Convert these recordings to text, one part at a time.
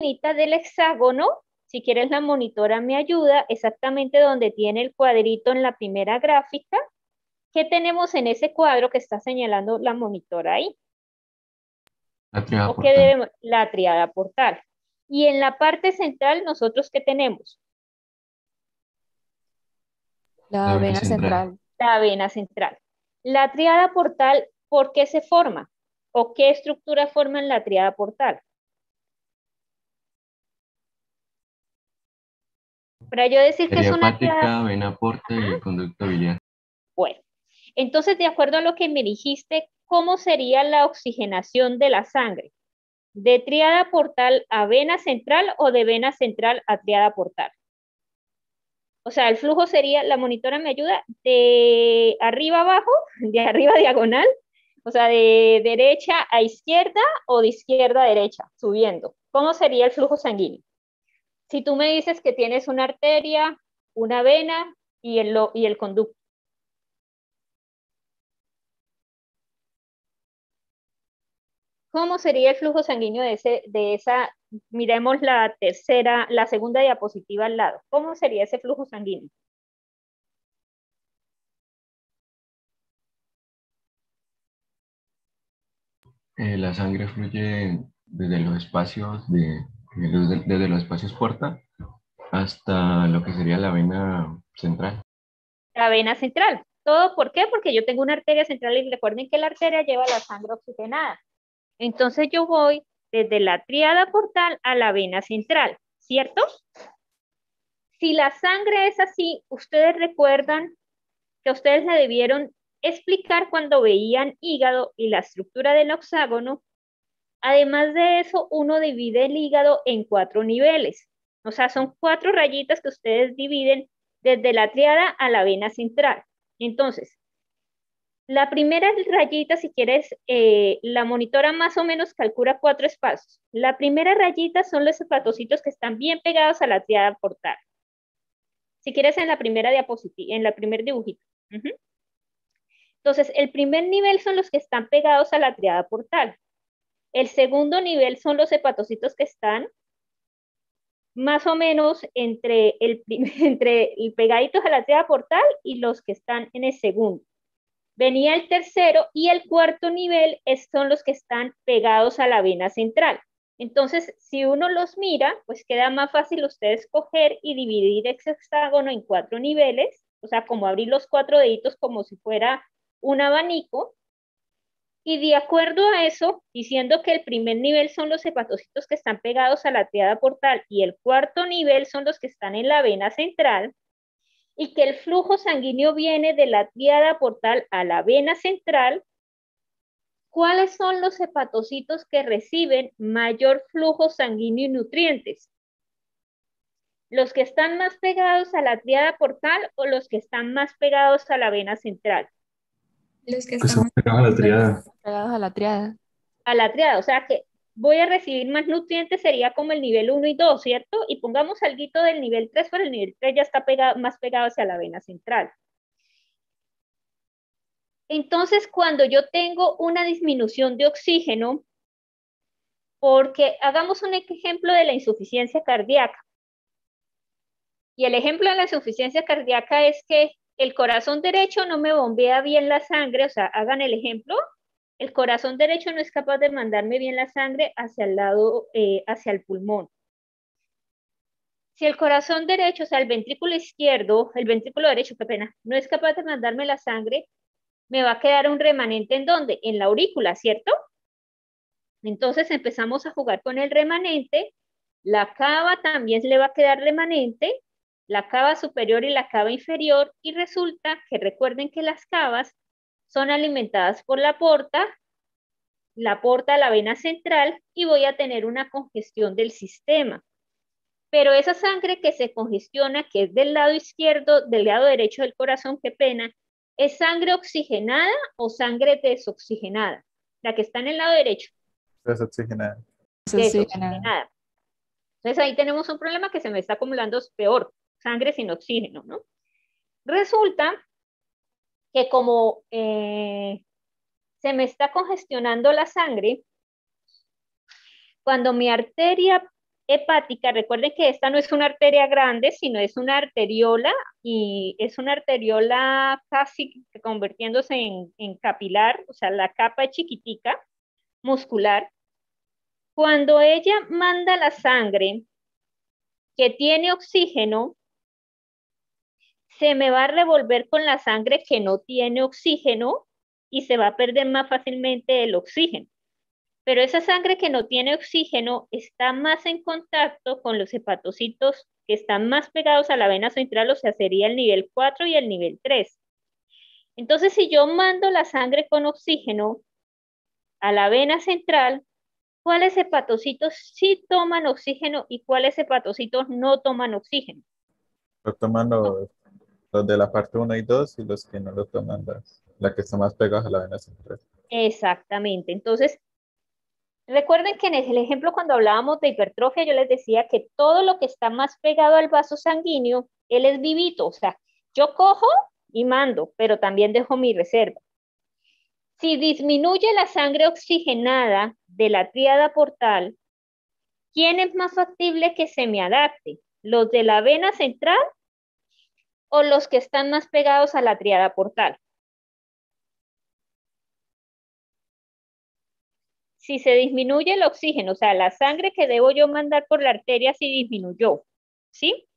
esquinita del hexágono, si quieres la monitora me ayuda, exactamente donde tiene el cuadrito en la primera gráfica. ¿Qué tenemos en ese cuadro que está señalando la monitora ahí? La triada ¿O qué portal. debemos? La triada portal. Y en la parte central, ¿nosotros qué tenemos? La La vena vena central. central. La vena central. La triada portal, ¿por qué se forma? ¿O qué estructura forma en la triada portal? Para yo decir que es Arteria una triada, hepática, vena porta y el conducto biliar. bueno, entonces de acuerdo a lo que me dijiste, ¿cómo sería la oxigenación de la sangre? ¿De triada portal a vena central o de vena central a triada portal? O sea, el flujo sería, la monitora me ayuda de arriba a abajo, de arriba a diagonal, o sea, de derecha a izquierda o de izquierda a derecha, subiendo. ¿Cómo sería el flujo sanguíneo? Si tú me dices que tienes una arteria, una vena y el conducto. ¿Cómo sería el flujo sanguíneo de esa, miremos la tercera, la segunda diapositiva al lado? ¿Cómo sería ese flujo sanguíneo? La sangre fluye desde los espacios desde los espacios porta hasta lo que sería la vena central. La vena central. ¿Todo por qué? Porque yo tengo una arteria central y recuerden que la arteria lleva la sangre oxigenada. Entonces yo voy desde la tríada portal a la vena central, ¿cierto? Si la sangre es así, ustedes recuerdan que ustedes la debieron explicar cuando veían hígado y la estructura del hexágono. Además de eso, uno divide el hígado en 4 niveles. O sea, son 4 rayitas que ustedes dividen desde la triada a la vena central. Entonces, la primera rayita, si quieres, la monitora más o menos calcula 4 espacios. La primera rayita son los hepatocitos que están bien pegados a la triada portal. Si quieres, en la primera diapositiva, en la primer dibujito. Entonces, el primer nivel son los que están pegados a la triada portal. El segundo nivel son los hepatocitos que están más o menos entre el pegaditos a la triada portal y los que están en el segundo. Venía el tercero y el cuarto nivel son los que están pegados a la vena central. Entonces, si uno los mira, pues queda más fácil ustedes coger y dividir ese hexágono en 4 niveles, o sea, como abrir los 4 deditos como si fuera un abanico. Y de acuerdo a eso, diciendo que el primer nivel son los hepatocitos que están pegados a la triada portal y el cuarto nivel son los que están en la vena central, y que el flujo sanguíneo viene de la triada portal a la vena central, ¿cuáles son los hepatocitos que reciben mayor flujo sanguíneo y nutrientes? ¿Los que están más pegados a la triada portal o los que están más pegados a la vena central? Los que Pues están acaba la triada. Pegados a la triada. A la triada, o sea que voy a recibir más nutrientes, sería como el nivel 1 y 2, ¿cierto? Y pongamos algo del nivel 3, pero el nivel 3 ya está pegado, más pegado hacia la vena central. Entonces, cuando yo tengo una disminución de oxígeno, porque hagamos un ejemplo de la insuficiencia cardíaca. Y el ejemplo de la insuficiencia cardíaca es que el corazón derecho no me bombea bien la sangre, o sea, hagan el ejemplo, el corazón derecho no es capaz de mandarme bien la sangre hacia el lado, hacia el pulmón. Si el corazón derecho, o sea, el ventrículo izquierdo, el ventrículo derecho, qué pena, no es capaz de mandarme la sangre, me va a quedar un remanente ¿en dónde? En la aurícula, ¿cierto? Entonces empezamos a jugar con el remanente, la cava también le va a quedar remanente, la cava superior y la cava inferior, y resulta que recuerden que las cavas son alimentadas por la porta, la vena central, y voy a tener una congestión del sistema. Pero esa sangre que se congestiona, que es del lado izquierdo, del lado derecho del corazón, qué pena, ¿es sangre oxigenada o sangre desoxigenada? La que está en el lado derecho, Desoxigenada. Eso sí, nada. desoxigenada. Entonces ahí tenemos un problema que se me está acumulando peor, sangre sin oxígeno, ¿no? Resulta que como se me está congestionando la sangre, cuando mi arteria hepática, recuerden que esta no es una arteria grande, sino es una arteriola, y es una arteriola casi convirtiéndose en capilar, o sea, la capa es chiquitica, muscular. Cuando ella manda la sangre que tiene oxígeno, se me va a revolver con la sangre que no tiene oxígeno y se va a perder más fácilmente el oxígeno. Pero esa sangre que no tiene oxígeno está más en contacto con los hepatocitos que están más pegados a la vena central, o sea, sería el nivel 4 y el nivel 3. Entonces, si yo mando la sangre con oxígeno a la vena central, ¿cuáles hepatocitos sí toman oxígeno y cuáles hepatocitos no toman oxígeno? Lo toman los de la parte uno y 2 y los que no lo toman, la que está más pegada a la vena central. Exactamente. Entonces, recuerden que en el ejemplo cuando hablábamos de hipertrofia, yo les decía que todo lo que está más pegado al vaso sanguíneo, él es vivito. O sea, yo cojo y mando, pero también dejo mi reserva. Si disminuye la sangre oxigenada de la tríada portal, ¿quién es más factible que se me adapte? ¿Los de la vena central o los que están más pegados a la tríada portal? Si se disminuye el oxígeno, o sea, la sangre que debo yo mandar por la arteria si disminuyó, ¿sí?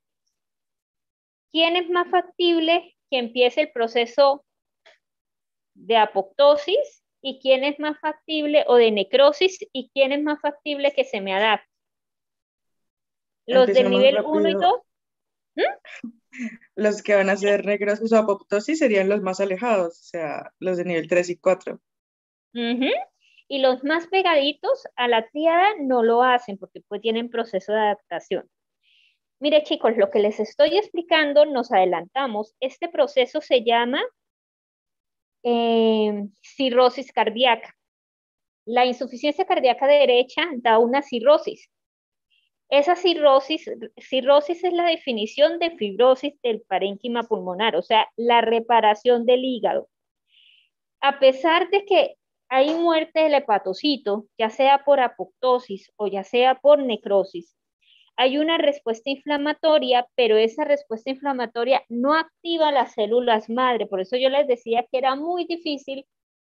¿Quién es más factible que empiece el proceso de apoptosis y quién es más factible, o de necrosis, y quién es más factible que se me adapte? Los del Empecemos nivel 1 y rápido. 2. Los que van a hacer necrosis o apoptosis serían los más alejados, o sea, los de nivel 3 y 4. Y los más pegaditos a la tríada no lo hacen porque pues tienen proceso de adaptación. Mire, chicos, lo que les estoy explicando, nos adelantamos. Este proceso se llama cirrosis cardíaca. La insuficiencia cardíaca derecha da una cirrosis. Esa cirrosis es la definición de fibrosis del parénquima pulmonar, o sea, la reparación del hígado. A pesar de que hay muerte del hepatocito, ya sea por apoptosis o ya sea por necrosis, hay una respuesta inflamatoria, pero esa respuesta inflamatoria no activa las células madre. Por eso yo les decía que era muy difícil,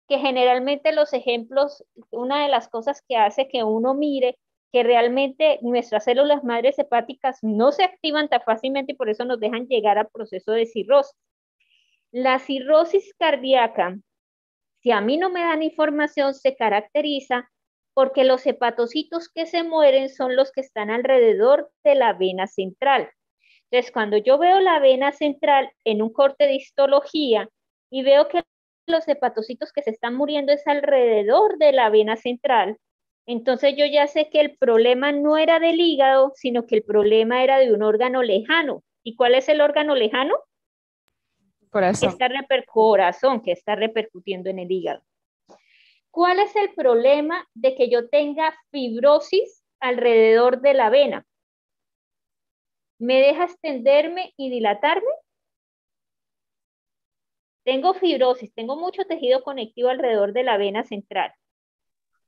que generalmente los ejemplos, una de las cosas que hace que uno mire que realmente nuestras células madres hepáticas no se activan tan fácilmente y por eso nos dejan llegar al proceso de cirrosis. La cirrosis cardíaca, si a mí no me dan información, se caracteriza porque los hepatocitos que se mueren son los que están alrededor de la vena central. Entonces, cuando yo veo la vena central en un corte de histología y veo que los hepatocitos que se están muriendo es alrededor de la vena central, entonces yo ya sé que el problema no era del hígado, sino que el problema era de un órgano lejano. ¿Y cuál es el órgano lejano? Corazón. Corazón, que está repercutiendo en el hígado. ¿Cuál es el problema de que yo tenga fibrosis alrededor de la vena? ¿Me deja extenderme y dilatarme? Tengo fibrosis, tengo mucho tejido conectivo alrededor de la vena central.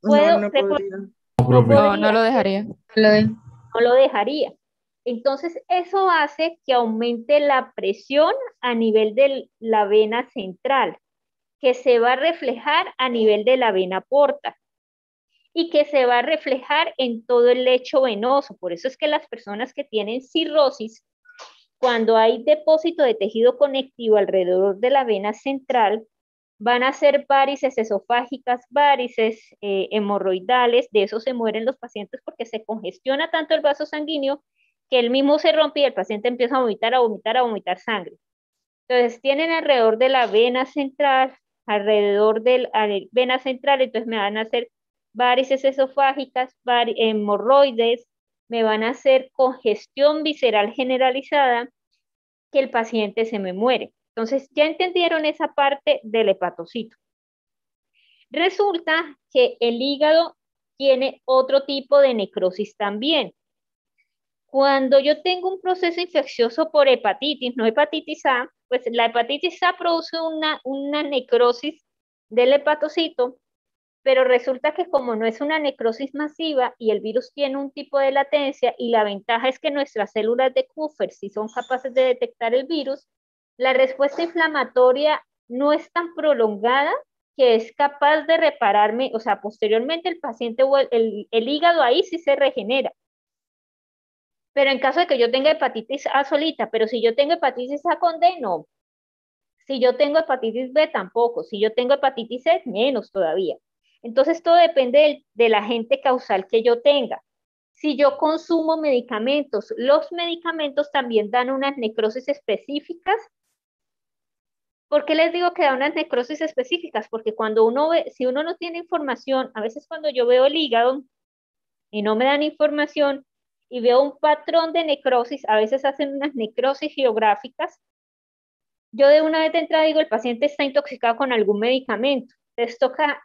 No podría. No lo dejaría. No lo dejaría. Entonces, eso hace que aumente la presión a nivel de la vena central, que se va a reflejar a nivel de la vena porta y que se va a reflejar en todo el lecho venoso. Por eso es que las personas que tienen cirrosis, cuando hay depósito de tejido conectivo alrededor de la vena central, van a ser varices esofágicas, varices hemorroidales. De eso se mueren los pacientes porque se congestiona tanto el vaso sanguíneo que el mismo se rompe y el paciente empieza a vomitar sangre. Entonces tienen alrededor de la vena central, entonces me van a hacer varices esofágicas, hemorroides, me van a hacer congestión visceral generalizada, que el paciente se me muere. Entonces, ya entendieron esa parte del hepatocito. Resulta que el hígado tiene otro tipo de necrosis también. Cuando yo tengo un proceso infeccioso por hepatitis, no hepatitis A, pues la hepatitis A produce una necrosis del hepatocito pero resulta que como no es una necrosis masiva y el virus tiene un tipo de latencia y la ventaja es que nuestras células de Kupffer sí son capaces de detectar el virus, la respuesta inflamatoria no es tan prolongada que es capaz de repararme, o sea, posteriormente el paciente o el hígado ahí sí se regenera. Pero en caso de que yo tenga hepatitis A solita, pero si yo tengo hepatitis A con D, no. Si yo tengo hepatitis B, tampoco. Si yo tengo hepatitis C, menos todavía. Entonces, todo depende del agente causal que yo tenga. Si yo consumo medicamentos, los medicamentos también dan unas necrosis específicas. ¿Por qué les digo que da unas necrosis específicas? Porque cuando uno ve, si uno no tiene información, a veces cuando yo veo el hígado y no me dan información y veo un patrón de necrosis, a veces hacen unas necrosis geográficas, yo de una vez de entrada digo, el paciente está intoxicado con algún medicamento. Les toca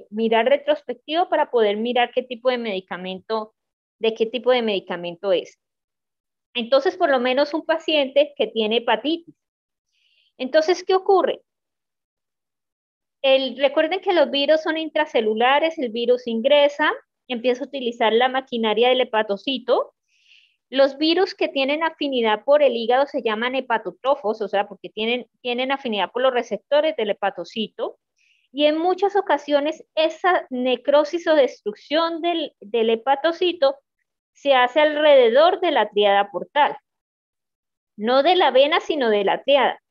mirar retrospectivo para poder mirar qué tipo de medicamento, de qué tipo de medicamento es. Entonces, por lo menos un paciente que tiene hepatitis. Entonces, ¿qué ocurre? Recuerden que los virus son intracelulares, el virus ingresa, empieza a utilizar la maquinaria del hepatocito. Los virus que tienen afinidad por el hígado se llaman hepatotrofos, o sea, porque tienen afinidad por los receptores del hepatocito. Y en muchas ocasiones esa necrosis o destrucción del hepatocito se hace alrededor de la tríada portal. No de la vena, sino de la tríada.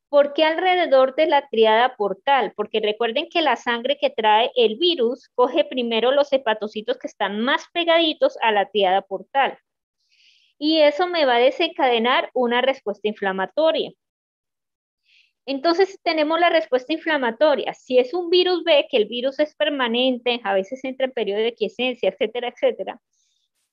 ¿Por qué alrededor de la tríada portal? Porque recuerden que la sangre que trae el virus coge primero los hepatocitos que están más pegaditos a la tríada portal. Y eso me va a desencadenar una respuesta inflamatoria. Entonces tenemos la respuesta inflamatoria. Si es un virus B, que el virus es permanente, a veces entra en periodo de quiescencia, etcétera, etcétera.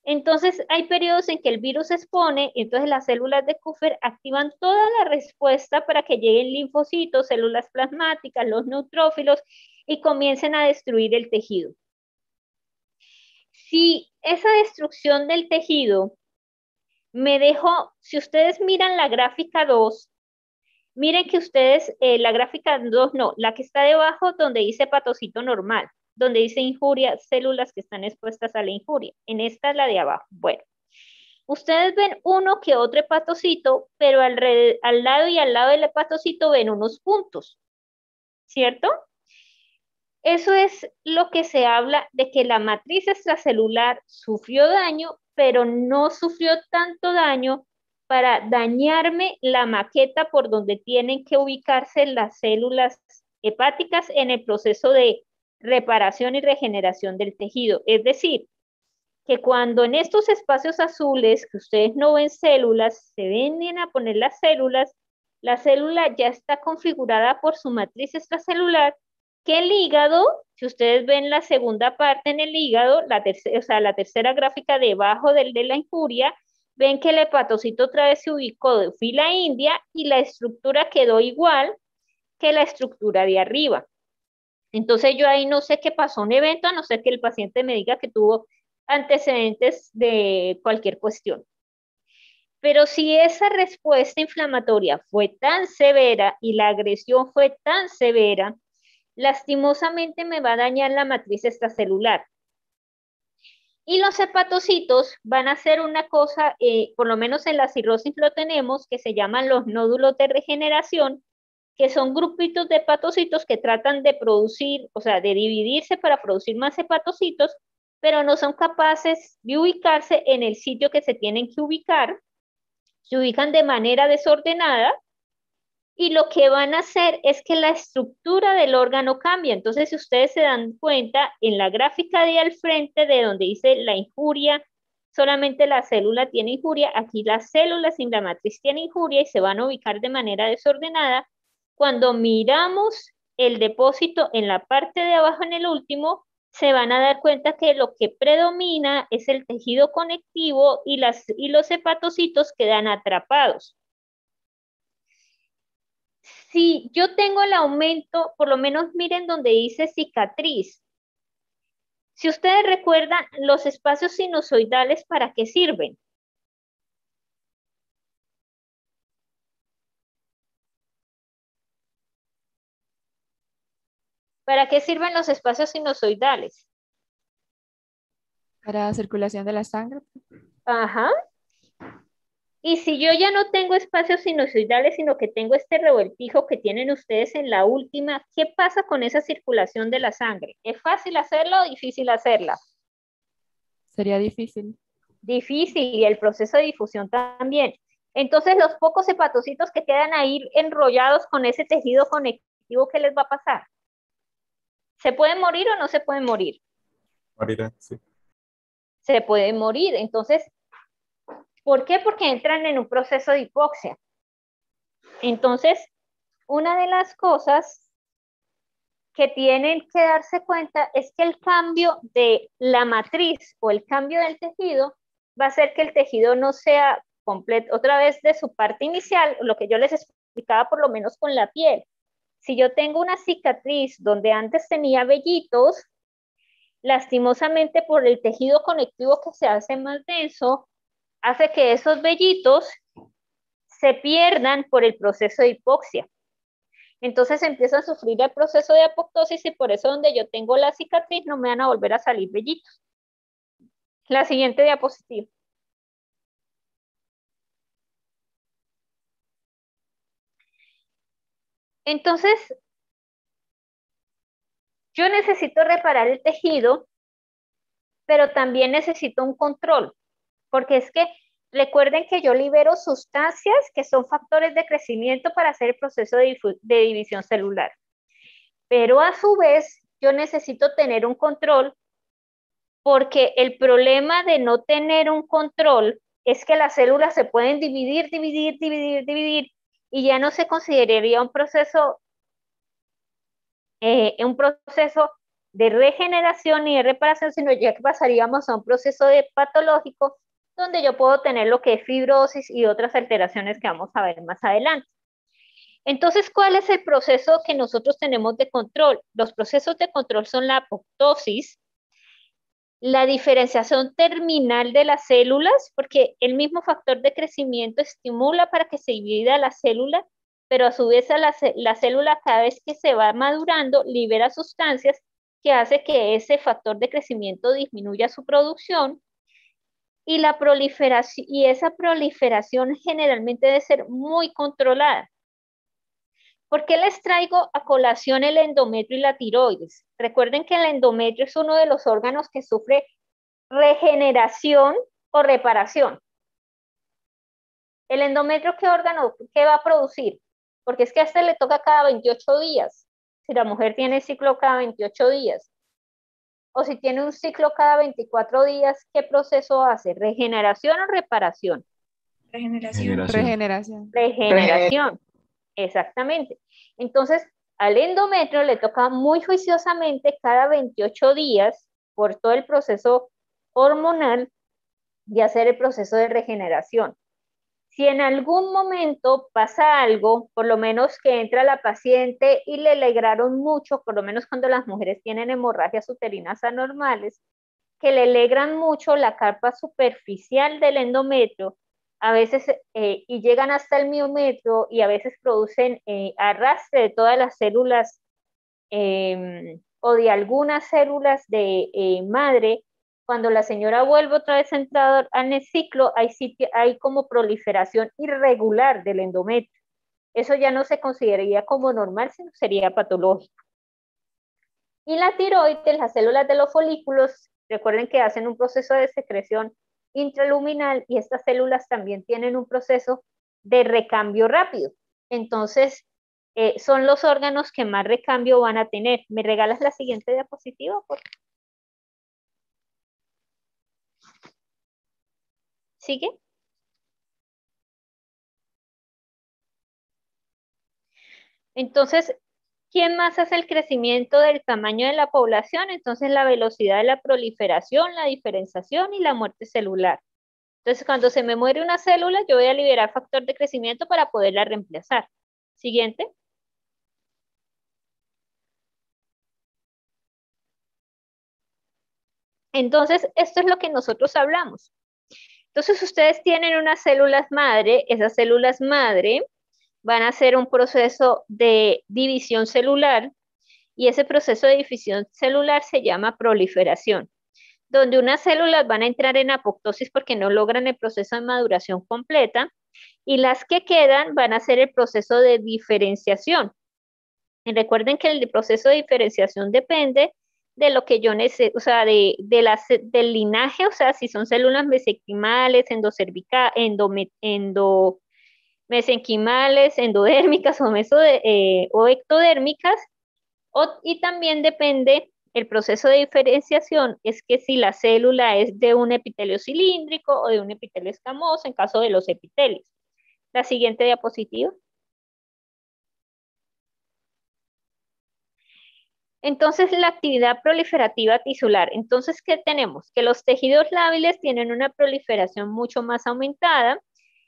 Entonces hay periodos en que el virus se expone, entonces las células de Kupffer activan toda la respuesta para que lleguen linfocitos, células plasmáticas, los neutrófilos y comiencen a destruir el tejido. Si esa destrucción del tejido me dejó, si ustedes miran la gráfica 2, miren que ustedes, la gráfica 2 no, la que está debajo donde dice hepatocito normal, donde dice injuria, células que están expuestas a la injuria. En esta es la de abajo. Bueno, ustedes ven uno que otro hepatocito, pero al lado y al lado del hepatocito ven unos puntos, ¿cierto? Eso es lo que se habla de que la matriz extracelular sufrió daño, pero no sufrió tanto daño para dañarme la maqueta por donde tienen que ubicarse las células hepáticas en el proceso de reparación y regeneración del tejido. Es decir, que cuando en estos espacios azules que ustedes no ven células, se vienen a poner las células, la célula ya está configurada por su matriz extracelular, que el hígado, si ustedes ven la segunda parte en el hígado, o sea, la tercera gráfica debajo de la injuria, ven que el hepatocito otra vez se ubicó de fila india y la estructura quedó igual que la estructura de arriba. Entonces yo ahí no sé qué pasó un evento, a no ser que el paciente me diga que tuvo antecedentes de cualquier cuestión. Pero si esa respuesta inflamatoria fue tan severa y la agresión fue tan severa, lastimosamente me va a dañar la matriz extracelular. Y los hepatocitos van a hacer una cosa, por lo menos en la cirrosis lo tenemos, que se llaman los nódulos de regeneración, que son grupitos de hepatocitos que tratan de producir, o sea, de dividirse para producir más hepatocitos, pero no son capaces de ubicarse en el sitio que se tienen que ubicar, se ubican de manera desordenada y lo que van a hacer es que la estructura del órgano cambia. Entonces, si ustedes se dan cuenta, en la gráfica de al frente de donde dice la injuria, solamente la célula tiene injuria, aquí las células sin la matriz tienen injuria y se van a ubicar de manera desordenada. Cuando miramos el depósito en la parte de abajo en el último, se van a dar cuenta que lo que predomina es el tejido conectivo y los hepatocitos quedan atrapados. Si yo tengo el aumento, por lo menos miren donde dice cicatriz. Si ustedes recuerdan, los espacios sinusoidales, ¿para qué sirven? ¿Para qué sirven los espacios sinusoidales? Para circulación de la sangre. Ajá. Y si yo ya no tengo espacios sinusoidales, sino que tengo este revoltijo que tienen ustedes en la última, ¿qué pasa con esa circulación de la sangre? ¿Es fácil hacerlo o difícil hacerla? Sería difícil. Difícil, y el proceso de difusión también. Entonces, los pocos hepatocitos que quedan ahí enrollados con ese tejido conectivo, ¿qué les va a pasar? ¿Se pueden morir o no se pueden morir? Morirá, sí. Se pueden morir. Entonces, ¿por qué? Porque entran en un proceso de hipoxia. Entonces, una de las cosas que tienen que darse cuenta es que el cambio de la matriz o el cambio del tejido va a hacer que el tejido no sea completo, otra vez de su parte inicial, lo que yo les explicaba por lo menos con la piel. Si yo tengo una cicatriz donde antes tenía vellitos, lastimosamente por el tejido conectivo que se hace más denso, hace que esos vellitos se pierdan por el proceso de hipoxia. Entonces empiezo a sufrir el proceso de apoptosis y por eso donde yo tengo la cicatriz no me van a volver a salir vellitos. La siguiente diapositiva. Entonces, yo necesito reparar el tejido, pero también necesito un control, porque es que recuerden que yo libero sustancias que son factores de crecimiento para hacer el proceso de división celular. Pero a su vez, yo necesito tener un control, porque el problema de no tener un control es que las células se pueden dividir, y ya no se consideraría un proceso de regeneración y de reparación, sino ya que pasaríamos a un proceso de patológico donde yo puedo tener lo que es fibrosis y otras alteraciones que vamos a ver más adelante. Entonces, ¿cuál es el proceso que nosotros tenemos de control? Los procesos de control son la apoptosis, la diferenciación terminal de las células, porque el mismo factor de crecimiento estimula para que se divida la célula, pero a su vez la célula cada vez que se va madurando libera sustancias que hace que ese factor de crecimiento disminuya su producción, y la proliferación, y esa proliferación generalmente debe ser muy controlada. ¿Por qué les traigo a colación el endometrio y la tiroides? Recuerden que el endometrio es uno de los órganos que sufre regeneración o reparación. ¿El endometrio qué órgano, qué va a producir? Porque es que a este le toca cada 28 días. Si la mujer tiene ciclo cada 28 días. O si tiene un ciclo cada 24 días, ¿qué proceso hace? ¿Regeneración o reparación? Generación. Regeneración. Regeneración, exactamente. Entonces, al endometrio le toca muy juiciosamente cada 28 días, por todo el proceso hormonal, de hacer el proceso de regeneración. Si en algún momento pasa algo, por lo menos que entra la paciente y le alegraron mucho, por lo menos cuando las mujeres tienen hemorragias uterinas anormales, que le alegran mucho la capa superficial del endometrio, a veces, y llegan hasta el miometrio, y a veces producen arrastre de todas las células o de algunas células de madre. Cuando la señora vuelve otra vez a entrar en el ciclo, hay como proliferación irregular del endometrio. Eso ya no se consideraría como normal, sino sería patológico. Y la tiroides, las células de los folículos, recuerden que hacen un proceso de secreción intraluminal, y estas células también tienen un proceso de recambio rápido. Entonces, son los órganos que más recambio van a tener. ¿Me regalas la siguiente diapositiva, por favor? ¿Sigue? Entonces, ¿quién más hace el crecimiento del tamaño de la población? Entonces, la velocidad de la proliferación, la diferenciación y la muerte celular. Entonces, cuando se me muere una célula, yo voy a liberar factor de crecimiento para poderla reemplazar. Siguiente. Entonces, esto es lo que nosotros hablamos. Entonces, ustedes tienen unas células madre, esas células madre van a hacer un proceso de división celular, y ese proceso de división celular se llama proliferación, donde unas células van a entrar en apoptosis porque no logran el proceso de maduración completa, y las que quedan van a hacer el proceso de diferenciación. Y recuerden que el proceso de diferenciación depende de lo que yo necesito, o sea, del linaje, o sea, si son células mesenquimales, mesenquimales, endodérmicas o ectodérmicas, y también depende el proceso de diferenciación, es que si la célula es de un epitelio cilíndrico o de un epitelio escamoso, en caso de los epitelios. La siguiente diapositiva. Entonces, la actividad proliferativa tisular. Entonces, ¿qué tenemos? Que los tejidos lábiles tienen una proliferación mucho más aumentada.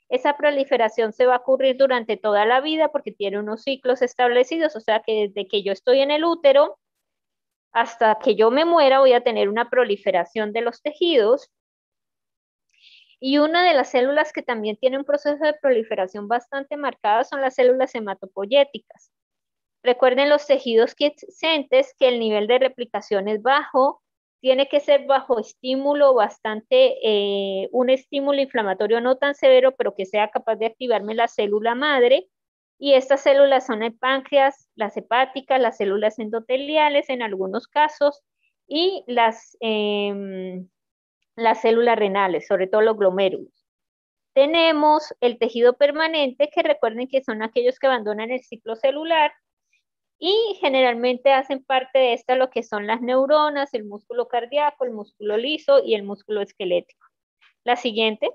Esa proliferación se va a ocurrir durante toda la vida porque tiene unos ciclos establecidos, o sea que desde que yo estoy en el útero hasta que yo me muera voy a tener una proliferación de los tejidos. Y una de las células que también tiene un proceso de proliferación bastante marcado son las células hematopoyéticas. Recuerden los tejidos quiescentes que el nivel de replicación es bajo, tiene que ser bajo estímulo bastante, un estímulo inflamatorio no tan severo, pero que sea capaz de activarme la célula madre. Y estas células son el páncreas, las hepáticas, las células endoteliales en algunos casos, y las células renales, sobre todo los glomérulos. Tenemos el tejido permanente, que recuerden que son aquellos que abandonan el ciclo celular, y generalmente hacen parte de esta lo que son las neuronas, el músculo cardíaco, el músculo liso y el músculo esquelético. La siguiente.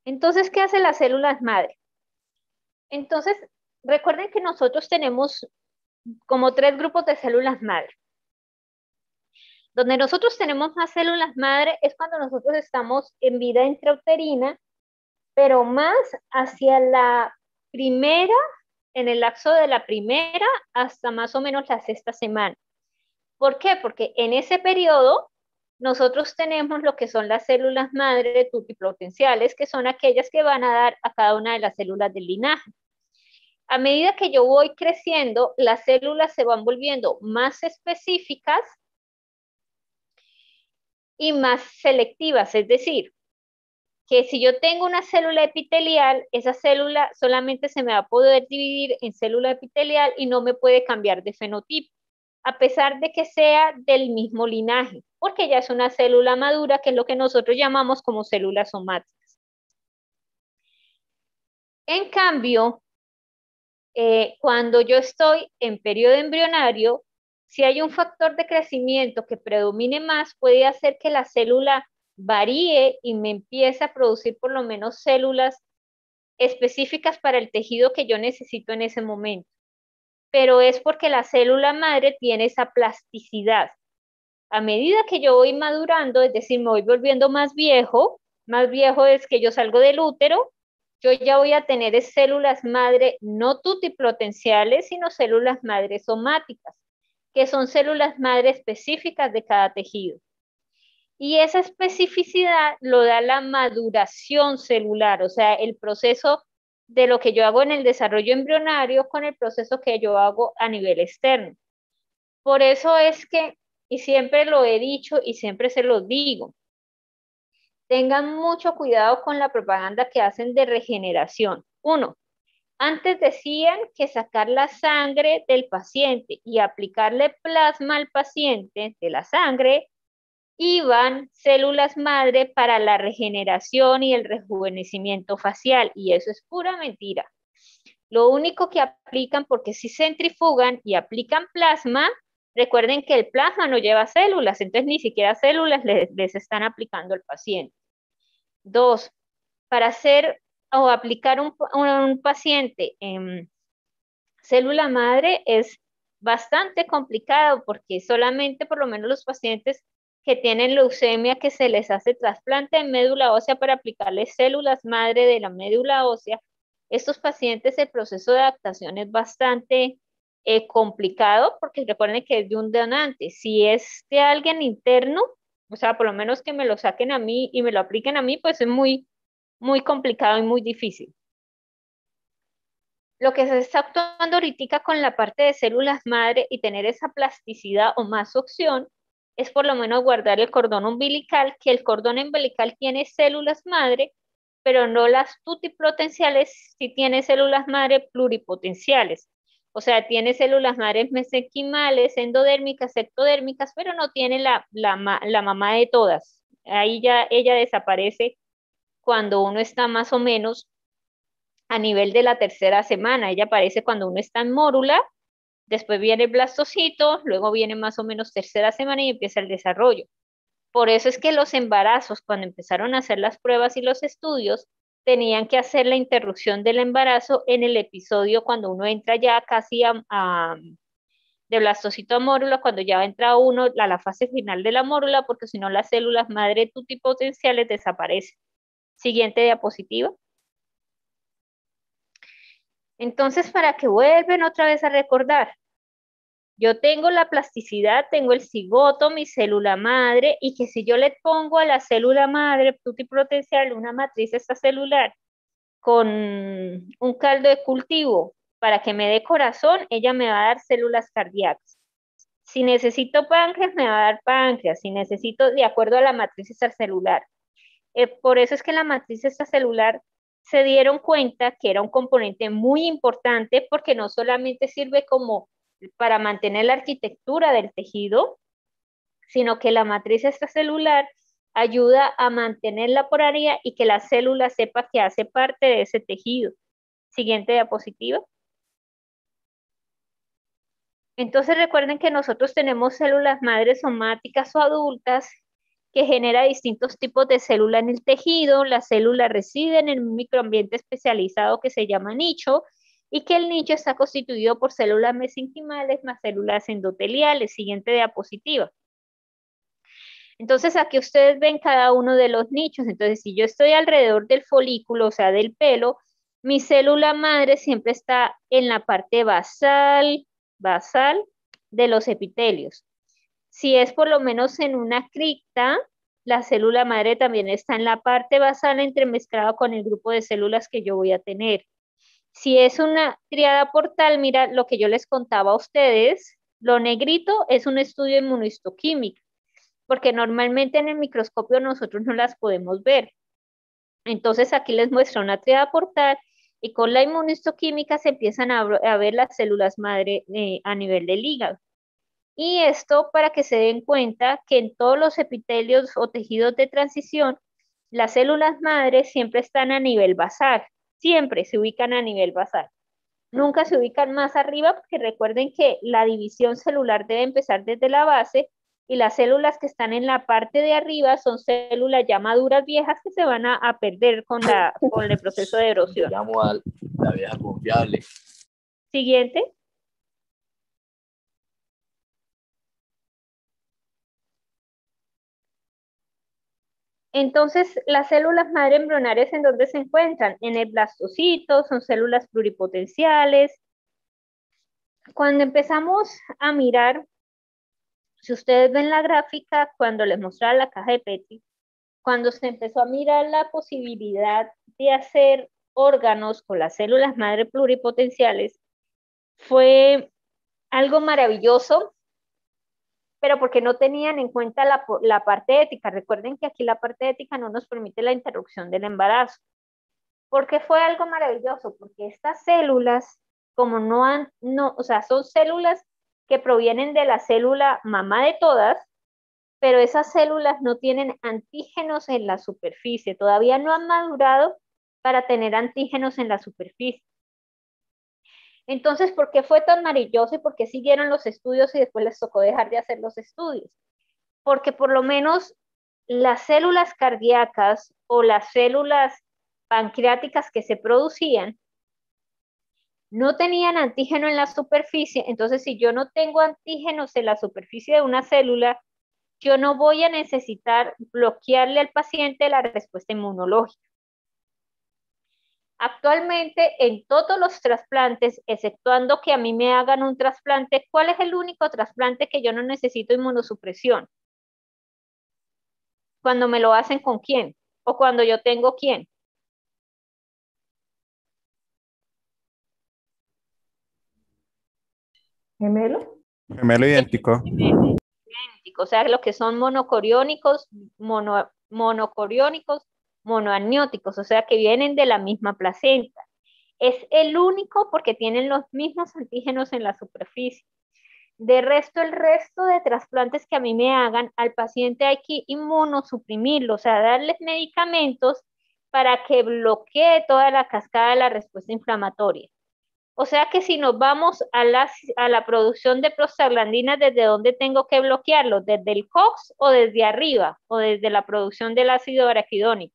Entonces, ¿qué hacen las células madre? Entonces, recuerden que nosotros tenemos como 3 grupos de células madre. Donde nosotros tenemos más células madre es cuando nosotros estamos en vida intrauterina, pero más hacia la primera, en el lapso de la primera hasta más o menos la 6ª semana. ¿Por qué? Porque en ese periodo nosotros tenemos lo que son las células madre pluripotenciales, que son aquellas que van a dar a cada una de las células del linaje. A medida que yo voy creciendo, las células se van volviendo más específicas y más selectivas, es decir, que si yo tengo una célula epitelial, esa célula solamente se me va a poder dividir en célula epitelial y no me puede cambiar de fenotipo, a pesar de que sea del mismo linaje, porque ya es una célula madura, que es lo que nosotros llamamos como células somáticas. En cambio, cuando yo estoy en periodo embrionario, si hay un factor de crecimiento que predomine más, puede hacer que la célula varíe y me empiece a producir por lo menos células específicas para el tejido que yo necesito en ese momento. Pero es porque la célula madre tiene esa plasticidad. A medida que yo voy madurando, es decir, me voy volviendo más viejo es que yo salgo del útero, yo ya voy a tener células madre no tutipotenciales, sino células madre somáticas, que son células madre específicas de cada tejido. Y esa especificidad lo da la maduración celular, o sea, el proceso de lo que yo hago en el desarrollo embrionario con el proceso que yo hago a nivel externo. Por eso es que, y siempre lo he dicho y siempre se lo digo, tengan mucho cuidado con la propaganda que hacen de regeneración. 1, antes decían que sacar la sangre del paciente y aplicarle plasma al paciente de la sangre iban células madre para la regeneración y el rejuvenecimiento facial, y eso es pura mentira. Lo único que aplican, porque si centrifugan y aplican plasma, recuerden que el plasma no lleva células, entonces ni siquiera células les están aplicando al paciente. 2, para hacer o aplicar un paciente en célula madre es bastante complicado, porque solamente por lo menos los pacientes que tienen leucemia, que se les hace trasplante de médula ósea para aplicarles células madre de la médula ósea, estos pacientes el proceso de adaptación es bastante complicado, porque recuerden que es de un donante. Si es de alguien interno, o sea, por lo menos que me lo saquen a mí y me lo apliquen a mí, pues es muy, muy complicado y muy difícil. Lo que se está actuando ahorita con la parte de células madre y tener esa plasticidad o más opción es por lo menos guardar el cordón umbilical, que el cordón umbilical tiene células madre, pero no las tutipotenciales, sí tiene células madre pluripotenciales. O sea, tiene células madres mesenquimales, endodérmicas, ectodérmicas, pero no tiene la mamá de todas. Ahí ya ella desaparece cuando uno está más o menos a nivel de la tercera semana. Ella aparece cuando uno está en mórula, después viene el blastocito, luego viene más o menos tercera semana y empieza el desarrollo. Por eso es que los embarazos, cuando empezaron a hacer las pruebas y los estudios, tenían que hacer la interrupción del embarazo en el episodio cuando uno entra ya casi de blastocito a mórula, cuando ya entra uno a la fase final de la mórula, porque si no las células madre tutipotenciales desaparecen. Siguiente diapositiva. Entonces, para que vuelvan otra vez a recordar, yo tengo la plasticidad, tengo el cigoto, mi célula madre, y que si yo le pongo a la célula madre pluripotencial una matriz extracelular con un caldo de cultivo para que me dé corazón, ella me va a dar células cardíacas. Si necesito páncreas, me va a dar páncreas. Si necesito, de acuerdo a la matriz extracelular. Por eso es que la matriz extracelular se dieron cuenta que era un componente muy importante porque no solamente sirve como para mantener la arquitectura del tejido, sino que la matriz extracelular ayuda a mantener la polaridad y que la célula sepa que hace parte de ese tejido. Siguiente diapositiva. Entonces recuerden que nosotros tenemos células madres somáticas o adultas que genera distintos tipos de células en el tejido. La célula reside en un microambiente especializado que se llama nicho y que el nicho está constituido por células mesenquimales más células endoteliales. Siguiente diapositiva. Entonces aquí ustedes ven cada uno de los nichos. Entonces si yo estoy alrededor del folículo, o sea, del pelo, mi célula madre siempre está en la parte basal de los epitelios. Si es por lo menos en una cripta, la célula madre también está en la parte basal entremezclada con el grupo de células que yo voy a tener. Si es una triada portal, mira lo que yo les contaba a ustedes, lo negrito es un estudio inmunohistoquímico, porque normalmente en el microscopio nosotros no las podemos ver. Entonces aquí les muestra una triada portal y con la inmunohistoquímica se empiezan a ver las células madre a nivel del hígado. Y esto para que se den cuenta que en todos los epitelios o tejidos de transición, las células madres siempre están a nivel basal, siempre se ubican a nivel basal. Nunca se ubican más arriba porque recuerden que la división celular debe empezar desde la base y las células que están en la parte de arriba son células ya maduras viejas que se van a perder con el proceso de erosión. Llamo a la vieja confiable. Siguiente. Entonces, las células madre embrionarias, ¿en dónde se encuentran? En el blastocito, son células pluripotenciales. Cuando empezamos a mirar, si ustedes ven la gráfica, cuando les mostraba la caja de Petri, cuando se empezó a mirar la posibilidad de hacer órganos con las células madre pluripotenciales, fue algo maravilloso, pero porque no tenían en cuenta la parte ética. Recuerden que aquí la parte ética no nos permite la interrupción del embarazo. Porque fue algo maravilloso, porque estas células, como o sea, son células que provienen de la célula mamá de todas, pero esas células no tienen antígenos en la superficie, todavía no han madurado para tener antígenos en la superficie. Entonces, ¿por qué fue tan maravilloso y por qué siguieron los estudios y después les tocó dejar de hacer los estudios? Porque por lo menos las células cardíacas o las células pancreáticas que se producían no tenían antígeno en la superficie. Entonces, si yo no tengo antígenos en la superficie de una célula, yo no voy a necesitar bloquearle al paciente la respuesta inmunológica. Actualmente, en todos los trasplantes, exceptuando que a mí me hagan un trasplante, ¿cuál es el único trasplante que yo no necesito inmunosupresión? Cuando me lo hacen con quién, o cuando yo tengo quién. ¿Gemelo? Gemelo idéntico. O sea, lo que son monocoriónicos, monocoriónicos, monoamnióticos, o sea, que vienen de la misma placenta. Es el único porque tienen los mismos antígenos en la superficie. De resto, el resto de trasplantes que a mí me hagan, al paciente hay que inmunosuprimirlo, o sea, darles medicamentos para que bloquee toda la cascada de la respuesta inflamatoria. O sea que si nos vamos a la producción de prostaglandinas, ¿desde dónde tengo que bloquearlo? ¿Desde el COX o desde arriba? ¿O desde la producción del ácido araquidónico?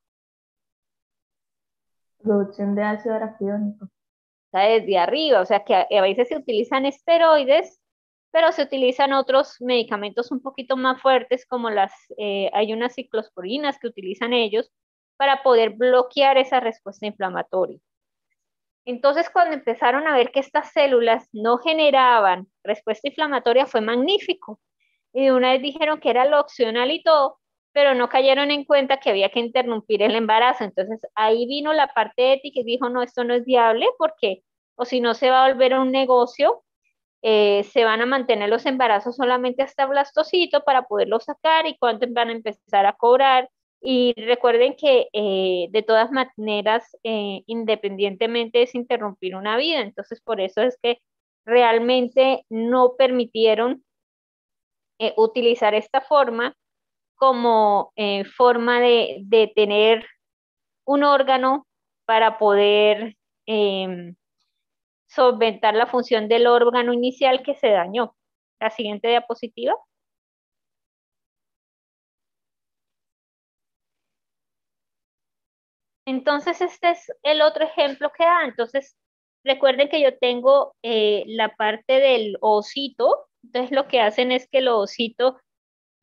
Producción de ácido araquidónico. O sea, desde arriba. O sea que a veces se utilizan esteroides, pero se utilizan otros medicamentos un poquito más fuertes, como hay unas ciclosporinas que utilizan ellos para poder bloquear esa respuesta inflamatoria. Entonces, cuando empezaron a ver que estas células no generaban respuesta inflamatoria, fue magnífico. Y de una vez dijeron que era lo opcional y todo, pero no cayeron en cuenta que había que interrumpir el embarazo. Entonces, ahí vino la parte ética y dijo, no, esto no es viable porque, o si no, se va a volver un negocio, se van a mantener los embarazos solamente hasta blastocito para poderlo sacar y cuánto van a empezar a cobrar. Y recuerden que de todas maneras, independientemente es interrumpir una vida. Entonces, por eso es que realmente no permitieron utilizar esta forma como forma de tener un órgano para poder solventar la función del órgano inicial que se dañó. La siguiente diapositiva. Entonces, este es el otro ejemplo que da. Entonces, recuerden que yo tengo la parte del ovocito. Entonces, lo que hacen es que el ovocito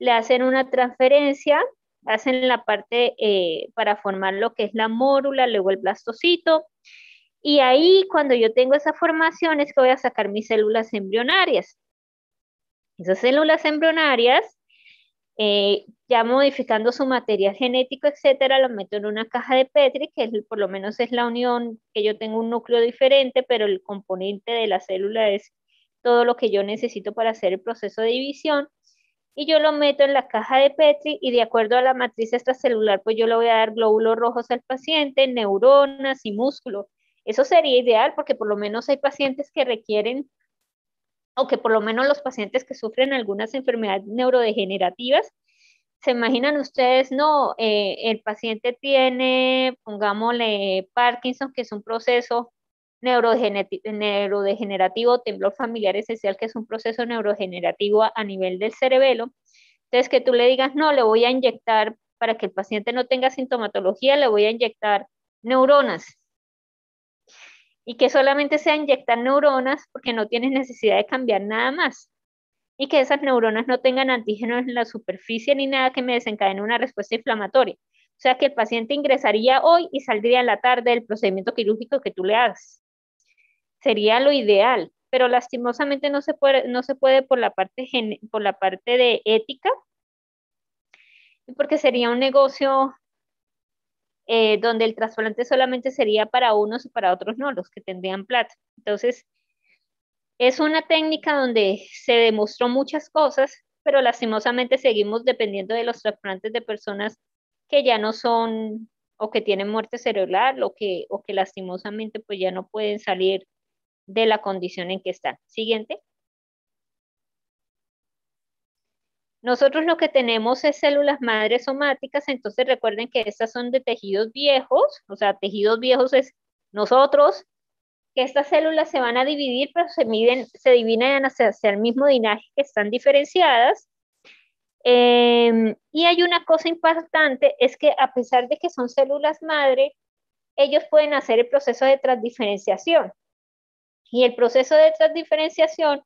le hacen una transferencia, hacen la parte para formar lo que es la mórula, luego el blastocito. Y ahí, cuando yo tengo esa formación, es que voy a sacar mis células embrionarias. Esas células embrionarias, ya modificando su material genético, etcétera, lo meto en una caja de Petri, que por lo menos es la unión, que yo tengo un núcleo diferente, pero el componente de la célula es todo lo que yo necesito para hacer el proceso de división. Y yo lo meto en la caja de Petri y de acuerdo a la matriz extracelular, pues yo le voy a dar glóbulos rojos al paciente, neuronas y músculo. Eso sería ideal porque por lo menos hay pacientes que requieren, o que por lo menos los pacientes que sufren algunas enfermedades neurodegenerativas, se imaginan ustedes, no, el paciente tiene, pongámosle Parkinson, que es un proceso neurodegenerativo, temblor familiar esencial, que es un proceso neurodegenerativo a nivel del cerebelo. Entonces, que tú le digas, no, le voy a inyectar, para que el paciente no tenga sintomatología, le voy a inyectar neuronas. Y que solamente sea inyectar neuronas porque no tienes necesidad de cambiar nada más. Y que esas neuronas no tengan antígenos en la superficie ni nada que me desencadene una respuesta inflamatoria. O sea que el paciente ingresaría hoy y saldría en la tarde del procedimiento quirúrgico que tú le hagas. Sería lo ideal, pero lastimosamente no se puede por la parte de ética, porque sería un negocio donde el trasplante solamente sería para unos y para otros no, los que tendrían plata. Entonces, es una técnica donde se demostró muchas cosas, pero lastimosamente seguimos dependiendo de los trasplantes de personas que ya no son o que tienen muerte cerebral o que lastimosamente pues ya no pueden salir de la condición en que están. Siguiente. Nosotros lo que tenemos es células madres somáticas, entonces recuerden que estas son de tejidos viejos, o sea, tejidos viejos es nosotros, que estas células se van a dividir, pero se dividen hacia el mismo linaje, que están diferenciadas. Y hay una cosa importante, es que a pesar de que son células madre, ellos pueden hacer el proceso de transdiferenciación. Y el proceso de transdiferenciación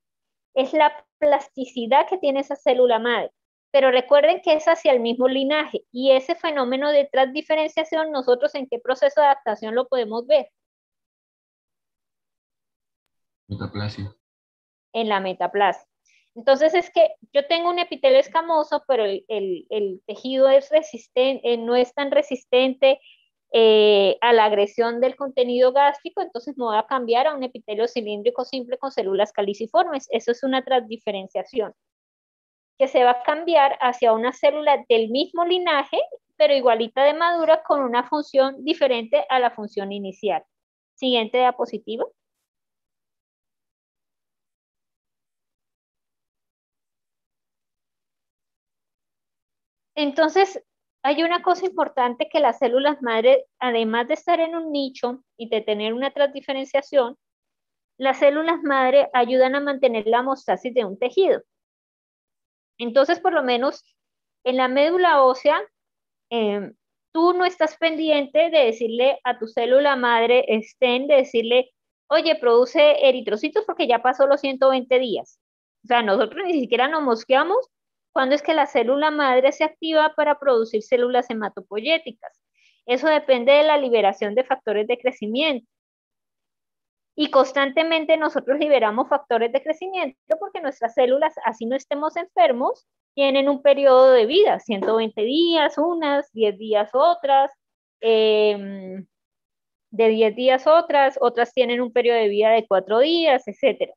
es la plasticidad que tiene esa célula madre. Pero recuerden que es hacia el mismo linaje. Y ese fenómeno de transdiferenciación, ¿nosotros en qué proceso de adaptación lo podemos ver? Metaplasia. En la metaplasia. Entonces es que yo tengo un epitelio escamoso, pero el tejido es resistente, no es tan resistente a la agresión del contenido gástrico, entonces me voy a cambiar a un epitelio cilíndrico simple con células caliciformes. Eso es una transdiferenciación, que se va a cambiar hacia una célula del mismo linaje, pero igualita de madura, con una función diferente a la función inicial. Siguiente diapositiva. Entonces, hay una cosa importante, que las células madre, además de estar en un nicho y de tener una transdiferenciación, las células madre ayudan a mantener la homeostasis de un tejido. Entonces, por lo menos en la médula ósea, tú no estás pendiente de decirle a tu célula madre, de decirle, oye, produce eritrocitos porque ya pasó los 120 días. O sea, nosotros ni siquiera nos mosqueamos cuando es que la célula madre se activa para producir células hematopoyéticas. Eso depende de la liberación de factores de crecimiento. Y constantemente nosotros liberamos factores de crecimiento porque nuestras células, así no estemos enfermos, tienen un periodo de vida, 120 días unas, 10 días otras, de 10 días otras tienen un periodo de vida de 4 días, etc.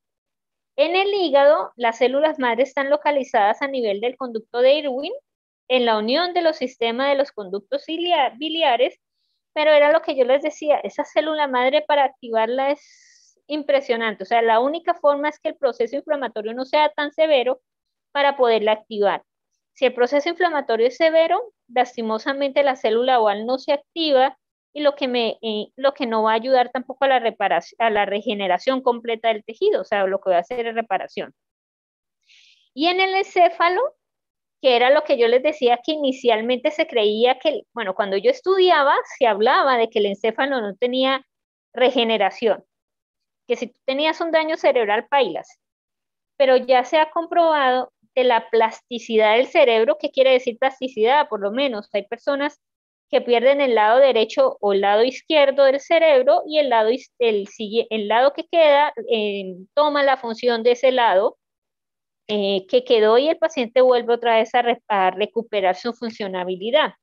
En el hígado, las células madre están localizadas a nivel del conducto de Irwin, en la unión de los sistemas de los conductos biliares, pero era lo que yo les decía, esa célula madre para activarla es impresionante. O sea, la única forma es que el proceso inflamatorio no sea tan severo para poderla activar. Si el proceso inflamatorio es severo, lastimosamente la célula oval no se activa, y lo que no va a ayudar tampoco a la reparación, a la regeneración completa del tejido. O sea, lo que va a hacer es reparación. Y en el encéfalo, que era lo que yo les decía, que inicialmente se creía que, bueno, cuando yo estudiaba, se hablaba de que el encéfalo no tenía regeneración, que si tú tenías un daño cerebral, pailas. Pero ya se ha comprobado de la plasticidad del cerebro. ¿Qué quiere decir plasticidad? Por lo menos hay personas que pierden el lado derecho o el lado izquierdo del cerebro, y el lado que queda toma la función de ese lado que quedó, y el paciente vuelve otra vez a recuperar su funcionabilidad.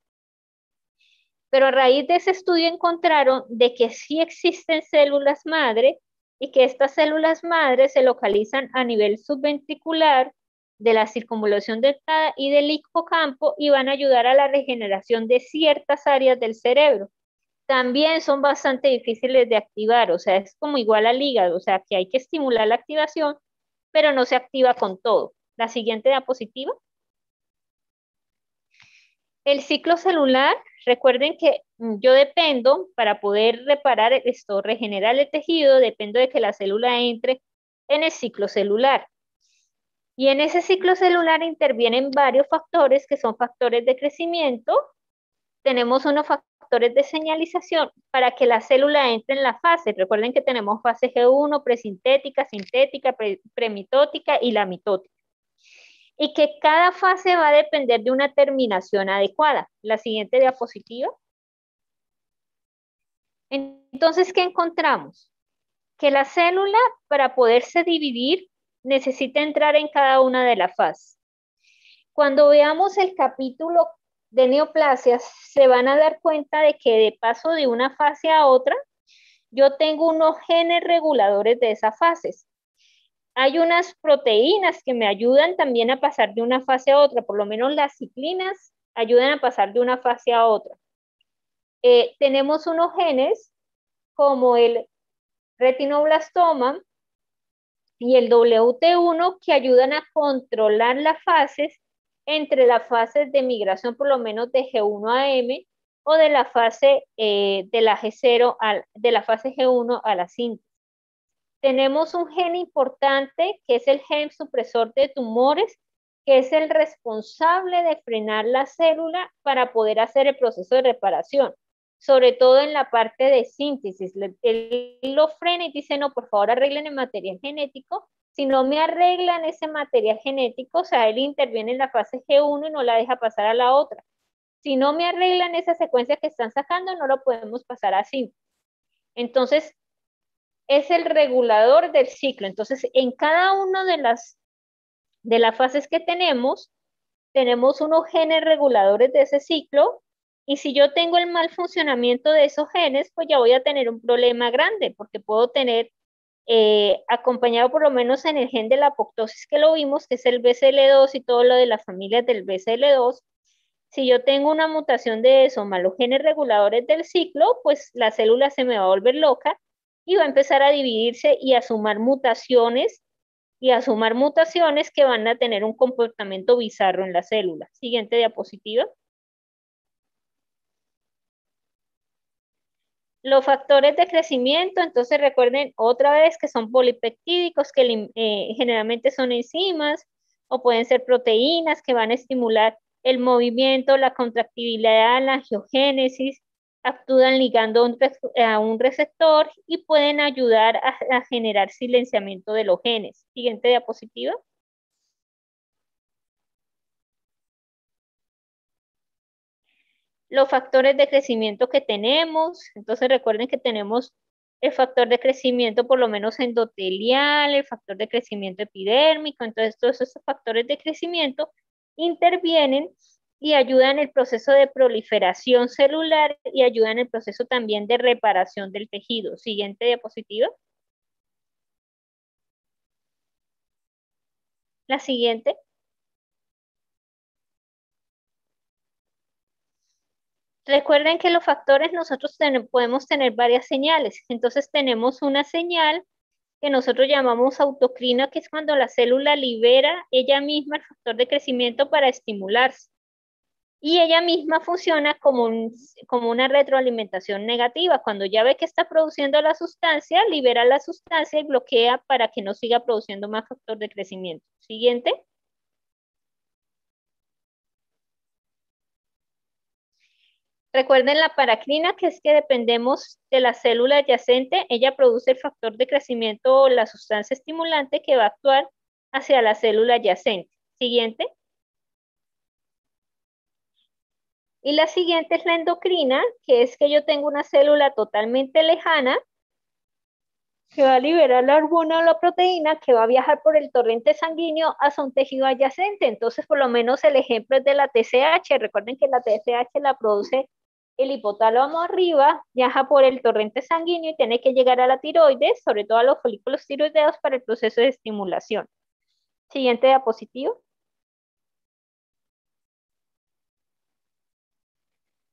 Pero a raíz de ese estudio encontraron de que sí existen células madre, y que estas células madre se localizan a nivel subventricular de la circunvalación dentada y del hipocampo, y van a ayudar a la regeneración de ciertas áreas del cerebro. También son bastante difíciles de activar, o sea, es como igual al hígado, o sea, que hay que estimular la activación, pero no se activa con todo. La siguiente diapositiva. El ciclo celular, recuerden que yo dependo, para poder reparar esto, regenerar el tejido, dependo de que la célula entre en el ciclo celular. Y en ese ciclo celular intervienen varios factores, que son factores de crecimiento. Tenemos unos factores de señalización para que la célula entre en la fase. Recuerden que tenemos fase G1, presintética, sintética, premitótica y la mitótica. Y que cada fase va a depender de una terminación adecuada. La siguiente diapositiva. Entonces, ¿qué encontramos? Que la célula, para poderse dividir, necesita entrar en cada una de las fases. Cuando veamos el capítulo de neoplasias, se van a dar cuenta de que de paso de una fase a otra, yo tengo unos genes reguladores de esas fases. Hay unas proteínas que me ayudan también a pasar de una fase a otra, por lo menos las ciclinas ayudan a pasar de una fase a otra. Tenemos unos genes como el retinoblastoma y el WT1 que ayudan a controlar las fases, entre las fases de migración por lo menos de G1 a M, o de la fase de la fase G1 a la síntesis. Tenemos un gen importante que es el gen supresor de tumores, que es el responsable de frenar la célula para poder hacer el proceso de reparación, sobre todo en la parte de síntesis. Él lo frena y dice, no, por favor arreglen el material genético. Si no me arreglan ese material genético, o sea, él interviene en la fase G1 y no la deja pasar a la otra. Si no me arreglan esa secuencia que están sacando, no lo podemos pasar así. Entonces, es el regulador del ciclo. Entonces, en cada una de las fases que tenemos unos genes reguladores de ese ciclo, Y si yo tengo el mal funcionamiento de esos genes, pues ya voy a tener un problema grande, porque puedo tener acompañado por lo menos en el gen de la apoptosis que lo vimos, que es el BCL2 y todo lo de las familias del BCL2. Si yo tengo una mutación de eso, más los genes reguladores del ciclo, pues la célula se me va a volver loca y va a empezar a dividirse y a sumar mutaciones que van a tener un comportamiento bizarro en la célula. Siguiente diapositiva. Los factores de crecimiento, entonces recuerden otra vez que son polipeptídicos, que generalmente son enzimas o pueden ser proteínas que van a estimular el movimiento, la contractibilidad, la angiogénesis, actúan ligando a un receptor y pueden ayudar a generar silenciamiento de los genes. Siguiente diapositiva. Los factores de crecimiento que tenemos, entonces recuerden que tenemos el factor de crecimiento por lo menos endotelial, el factor de crecimiento epidérmico, entonces todos esos factores de crecimiento intervienen y ayudan en el proceso de proliferación celular y ayudan en el proceso también de reparación del tejido. Siguiente diapositiva. La siguiente. Recuerden que los factores nosotros podemos tener varias señales. Entonces tenemos una señal que nosotros llamamos autocrina, que es cuando la célula libera ella misma el factor de crecimiento para estimularse. Y ella misma funciona como una retroalimentación negativa. Cuando ya ve que está produciendo la sustancia, libera la sustancia y bloquea para que no siga produciendo más factor de crecimiento. Siguiente. Recuerden la paracrina, que es que dependemos de la célula adyacente. Ella produce el factor de crecimiento o la sustancia estimulante que va a actuar hacia la célula adyacente. Siguiente. Y la siguiente es la endocrina, que es que yo tengo una célula totalmente lejana que va a liberar la hormona o la proteína que va a viajar por el torrente sanguíneo hacia un tejido adyacente. Entonces, por lo menos el ejemplo es de la TSH. Recuerden que la TSH la produce el hipotálamo arriba, viaja por el torrente sanguíneo y tiene que llegar a la tiroides, sobre todo a los folículos tiroideos para el proceso de estimulación. Siguiente diapositiva.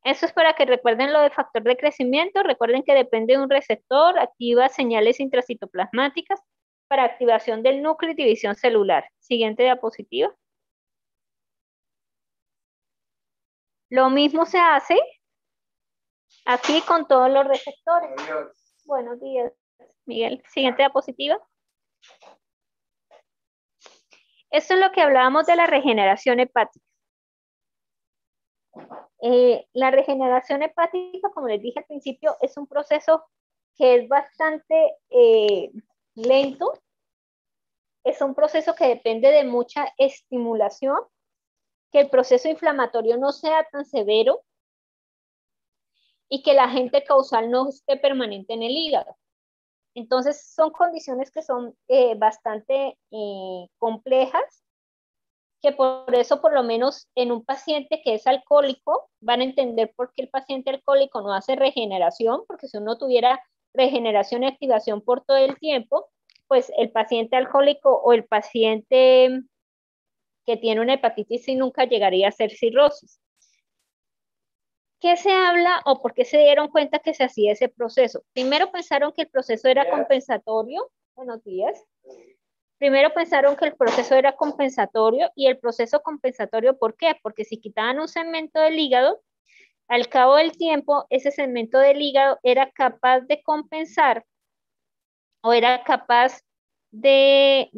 Eso es para que recuerden lo del factor de crecimiento. Recuerden que depende de un receptor, activa señales intracitoplasmáticas para activación del núcleo y división celular. Siguiente diapositiva. Lo mismo se hace aquí con todos los receptores. Buenos días, Miguel. Siguiente diapositiva. Esto es lo que hablábamos de la regeneración hepática. La regeneración hepática, como les dije al principio, es un proceso que es bastante lento. Es un proceso que depende de mucha estimulación, que el proceso inflamatorio no sea tan severo y que el agente causal no esté permanente en el hígado. Entonces, son condiciones que son bastante complejas, que por eso, por lo menos en un paciente que es alcohólico, van a entender por qué el paciente alcohólico no hace regeneración, porque si uno tuviera regeneración y activación por todo el tiempo, pues el paciente alcohólico o el paciente que tiene una hepatitis C nunca llegaría a ser cirrosis. ¿Qué se habla o por qué se dieron cuenta que se hacía ese proceso? Primero pensaron que el proceso era compensatorio. Buenos días. Primero pensaron que el proceso era compensatorio y el proceso compensatorio, ¿por qué? Porque si quitaban un segmento del hígado, al cabo del tiempo, ese segmento del hígado era capaz de compensar o era capaz llegaba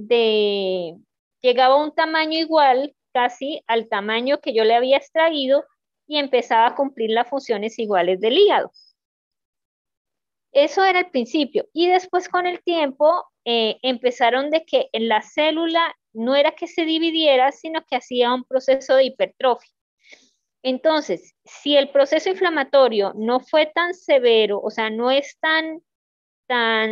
a un tamaño igual casi al tamaño que yo le había extraído y empezaba a cumplir las funciones iguales del hígado. Eso era el principio. Y después con el tiempo empezaron de que en la célula no era que se dividiera, sino que hacía un proceso de hipertrofia. Entonces, si el proceso inflamatorio no fue tan severo, o sea, no es tan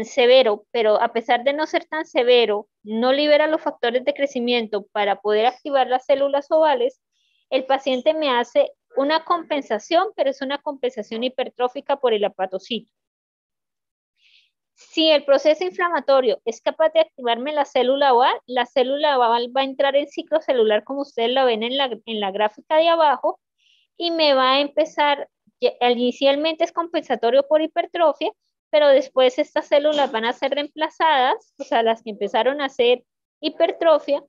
severo, pero a pesar de no ser tan severo, no libera los factores de crecimiento para poder activar las células ovales, el paciente me hace una compensación, pero es una compensación hipertrófica por el hepatocito. Si el proceso inflamatorio es capaz de activarme la célula oval va a entrar en ciclo celular como ustedes lo ven en la gráfica de abajo y me va a empezar, inicialmente es compensatorio por hipertrofia, pero después estas células van a ser reemplazadas, o sea, las que empezaron a hacer hipertrofia,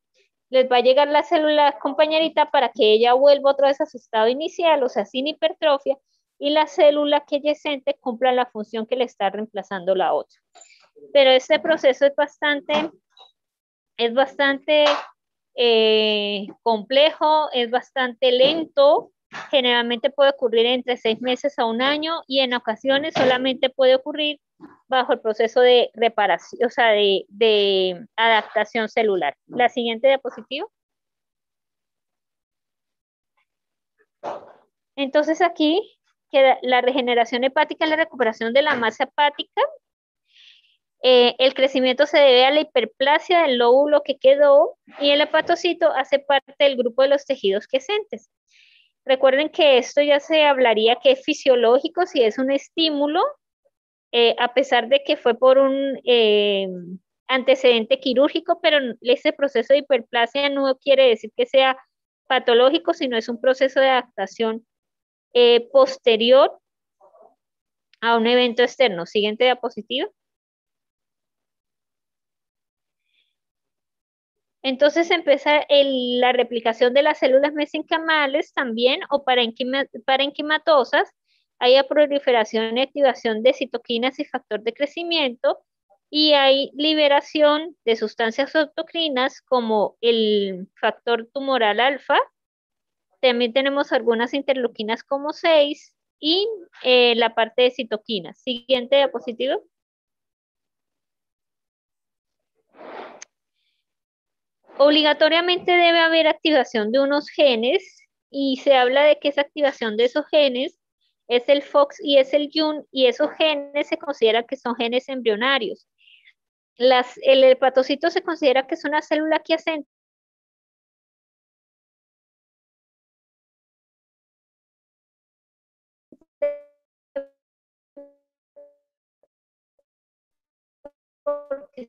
les va a llegar la célula compañerita para que ella vuelva otra vez a su estado inicial, o sea, sin hipertrofia, y la célula que adyacente cumpla la función que le está reemplazando la otra. Pero este proceso es bastante complejo, es bastante lento, generalmente puede ocurrir entre 6 meses a 1 año y en ocasiones solamente puede ocurrir bajo el proceso de reparación, o sea, de adaptación celular. La siguiente diapositiva. Entonces aquí queda la regeneración hepática, la recuperación de la masa hepática. El crecimiento se debe a la hiperplasia del lóbulo que quedó y el hepatocito hace parte del grupo de los tejidos quiescentes. Recuerden que esto ya se hablaría que es fisiológico si es un estímulo, a pesar de que fue por un antecedente quirúrgico, pero ese proceso de hiperplasia no quiere decir que sea patológico, sino es un proceso de adaptación posterior a un evento externo. Siguiente diapositiva. Entonces empieza la replicación de las células mesencimales también o parenquimatosas. Hay proliferación y activación de citoquinas y factor de crecimiento. Y hay liberación de sustancias autocrinas como el factor tumoral alfa. También tenemos algunas interleuquinas como 6 y la parte de citoquinas. Siguiente diapositiva. Obligatoriamente debe haber activación de unos genes y se habla de que esa activación de esos genes es el FOX y es el YUN y esos genes se consideran que son genes embrionarios. El hepatocito se considera que es una célula quiescente porque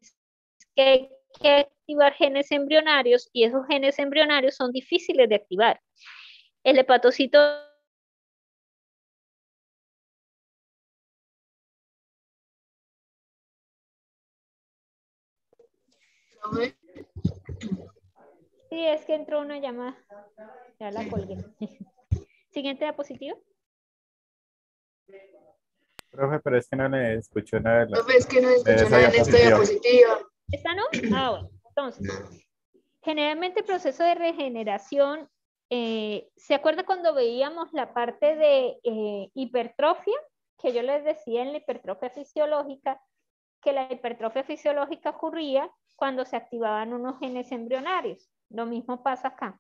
hay que activar genes embrionarios y esos genes embrionarios son difíciles de activar. El hepatocito sí, es que entró una llamada. Ya la colgué. Siguiente diapositiva. Profe, pero es que no le escucho nada de Profe, es que no escucho esa nada en esta diapositiva. ¿Esta no? Ah, bueno. Entonces, generalmente el proceso de regeneración, ¿se acuerda cuando veíamos la parte de hipertrofia? Que yo les decía en la hipertrofia fisiológica, que la hipertrofia fisiológica ocurría cuando se activaban unos genes embrionarios. Lo mismo pasa acá.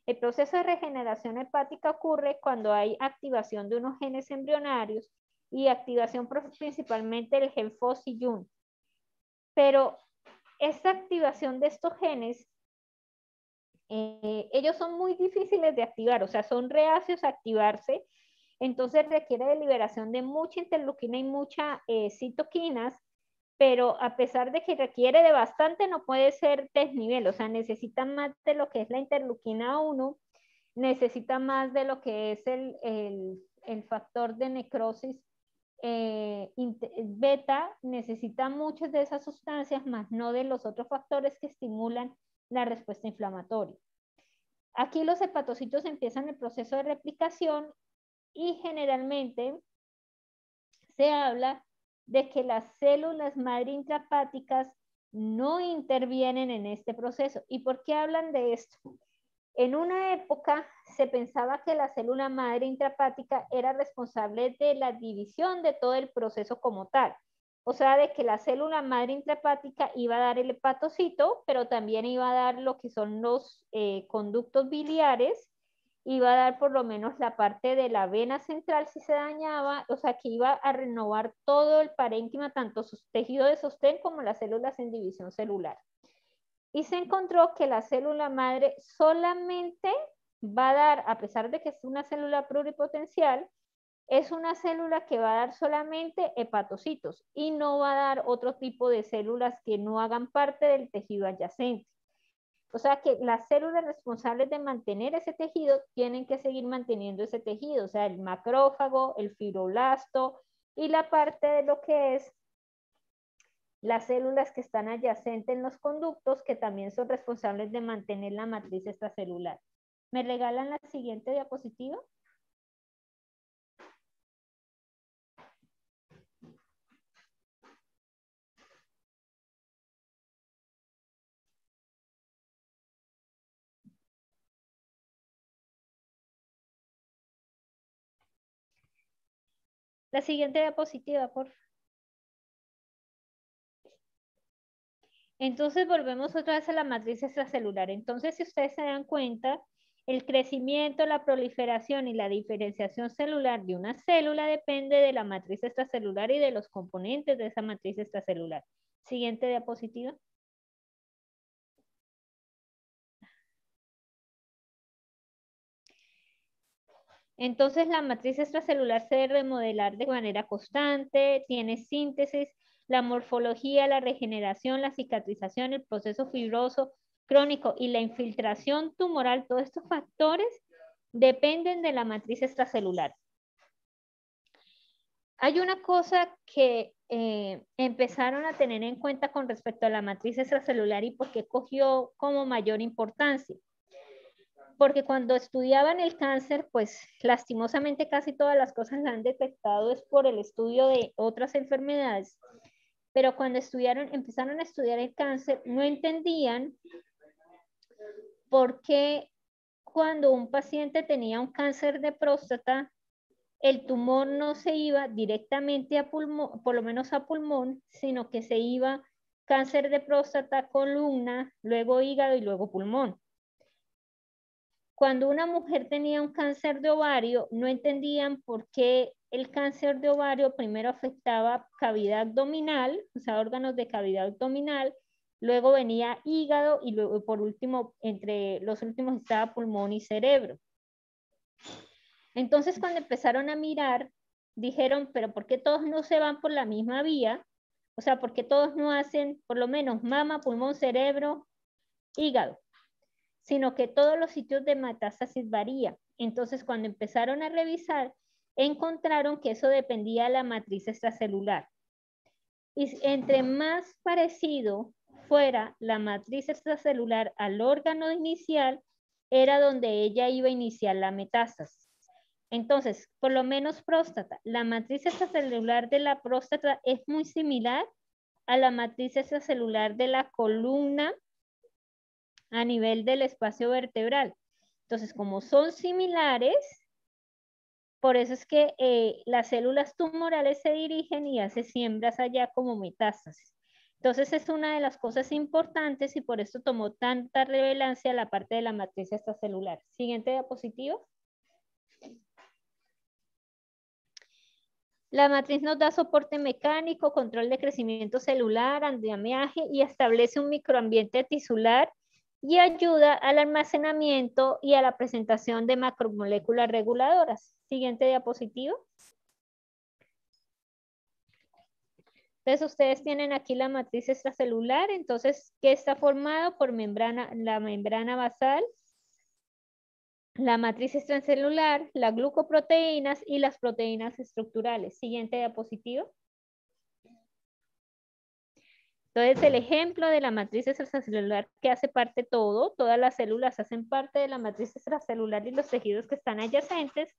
El proceso de regeneración hepática ocurre cuando hay activación de unos genes embrionarios y activación principalmente del gen FOS y YUN. Pero esta activación de estos genes, ellos son muy difíciles de activar, o sea, son reacios a activarse, entonces requiere de liberación de mucha interleuquina y muchas citoquinas, pero a pesar de que requiere de bastante, no puede ser desnivel, o sea, necesita más de lo que es la interleuquina 1, necesita más de lo que es el factor de necrosis beta, necesita muchas de esas sustancias, más no de los otros factores que estimulan la respuesta inflamatoria. Aquí los hepatocitos empiezan el proceso de replicación y generalmente se habla de que las células madre intrahepáticas no intervienen en este proceso. ¿Y por qué hablan de esto? En una época se pensaba que la célula madre intrahepática era responsable de la división de todo el proceso como tal. O sea, de que la célula madre intrahepática iba a dar el hepatocito, pero también iba a dar lo que son los conductos biliares, iba a dar por lo menos la parte de la vena central si se dañaba, o sea, que iba a renovar todo el parénquima, tanto su tejido de sostén como las células en división celular. Y se encontró que la célula madre solamente va a dar, a pesar de que es una célula pluripotencial, es una célula que va a dar solamente hepatocitos y no va a dar otro tipo de células que no hagan parte del tejido adyacente. O sea que las células responsables de mantener ese tejido tienen que seguir manteniendo ese tejido, o sea, el macrófago, el fibroblasto y la parte de lo que es las células que están adyacentes en los conductos, que también son responsables de mantener la matriz extracelular. ¿Me regalan la siguiente diapositiva? La siguiente diapositiva, por favor. Entonces volvemos otra vez a la matriz extracelular. Entonces, si ustedes se dan cuenta, el crecimiento, la proliferación y la diferenciación celular de una célula depende de la matriz extracelular y de los componentes de esa matriz extracelular. Siguiente diapositiva. Entonces, la matriz extracelular se debe remodelar de manera constante, tiene síntesis, la morfología, la regeneración, la cicatrización, el proceso fibroso crónico y la infiltración tumoral, todos estos factores dependen de la matriz extracelular. Hay una cosa que empezaron a tener en cuenta con respecto a la matriz extracelular y por qué cogió como mayor importancia. Porque cuando estudiaban el cáncer, pues lastimosamente casi todas las cosas las han detectado es por el estudio de otras enfermedades. Pero cuando empezaron a estudiar el cáncer, no entendían por qué cuando un paciente tenía un cáncer de próstata, el tumor no se iba directamente a pulmón, por lo menos a pulmón, sino que se iba cáncer de próstata, columna, luego hígado y luego pulmón. Cuando una mujer tenía un cáncer de ovario, no entendían por qué el cáncer de ovario primero afectaba cavidad abdominal, o sea, órganos de cavidad abdominal, luego venía hígado y luego por último, entre los últimos estaba pulmón y cerebro. Entonces, cuando empezaron a mirar, dijeron, pero ¿por qué todos no se van por la misma vía? O sea, ¿por qué todos no hacen por lo menos mama, pulmón, cerebro, hígado? Sino que todos los sitios de metástasis varían. Entonces, cuando empezaron a revisar, encontraron que eso dependía de la matriz extracelular. Y entre más parecido fuera la matriz extracelular al órgano inicial, era donde ella iba a iniciar la metástasis. Entonces, por lo menos próstata, la matriz extracelular de la próstata es muy similar a la matriz extracelular de la columna a nivel del espacio vertebral. Entonces, como son similares, por eso es que las células tumorales se dirigen y hacen siembras allá como metástasis. Entonces, es una de las cosas importantes y por eso tomó tanta relevancia la parte de la matriz extracelular. Siguiente diapositiva. La matriz nos da soporte mecánico, control de crecimiento celular, andamiaje y establece un microambiente tisular y ayuda al almacenamiento y a la presentación de macromoléculas reguladoras. Siguiente diapositiva. Entonces, ustedes tienen aquí la matriz extracelular, entonces, ¿qué está formado? Por la membrana basal, la matriz extracelular, las glucoproteínas y las proteínas estructurales. Siguiente diapositiva. Entonces, el ejemplo de la matriz extracelular que hace parte todas las células hacen parte de la matriz extracelular y los tejidos que están adyacentes.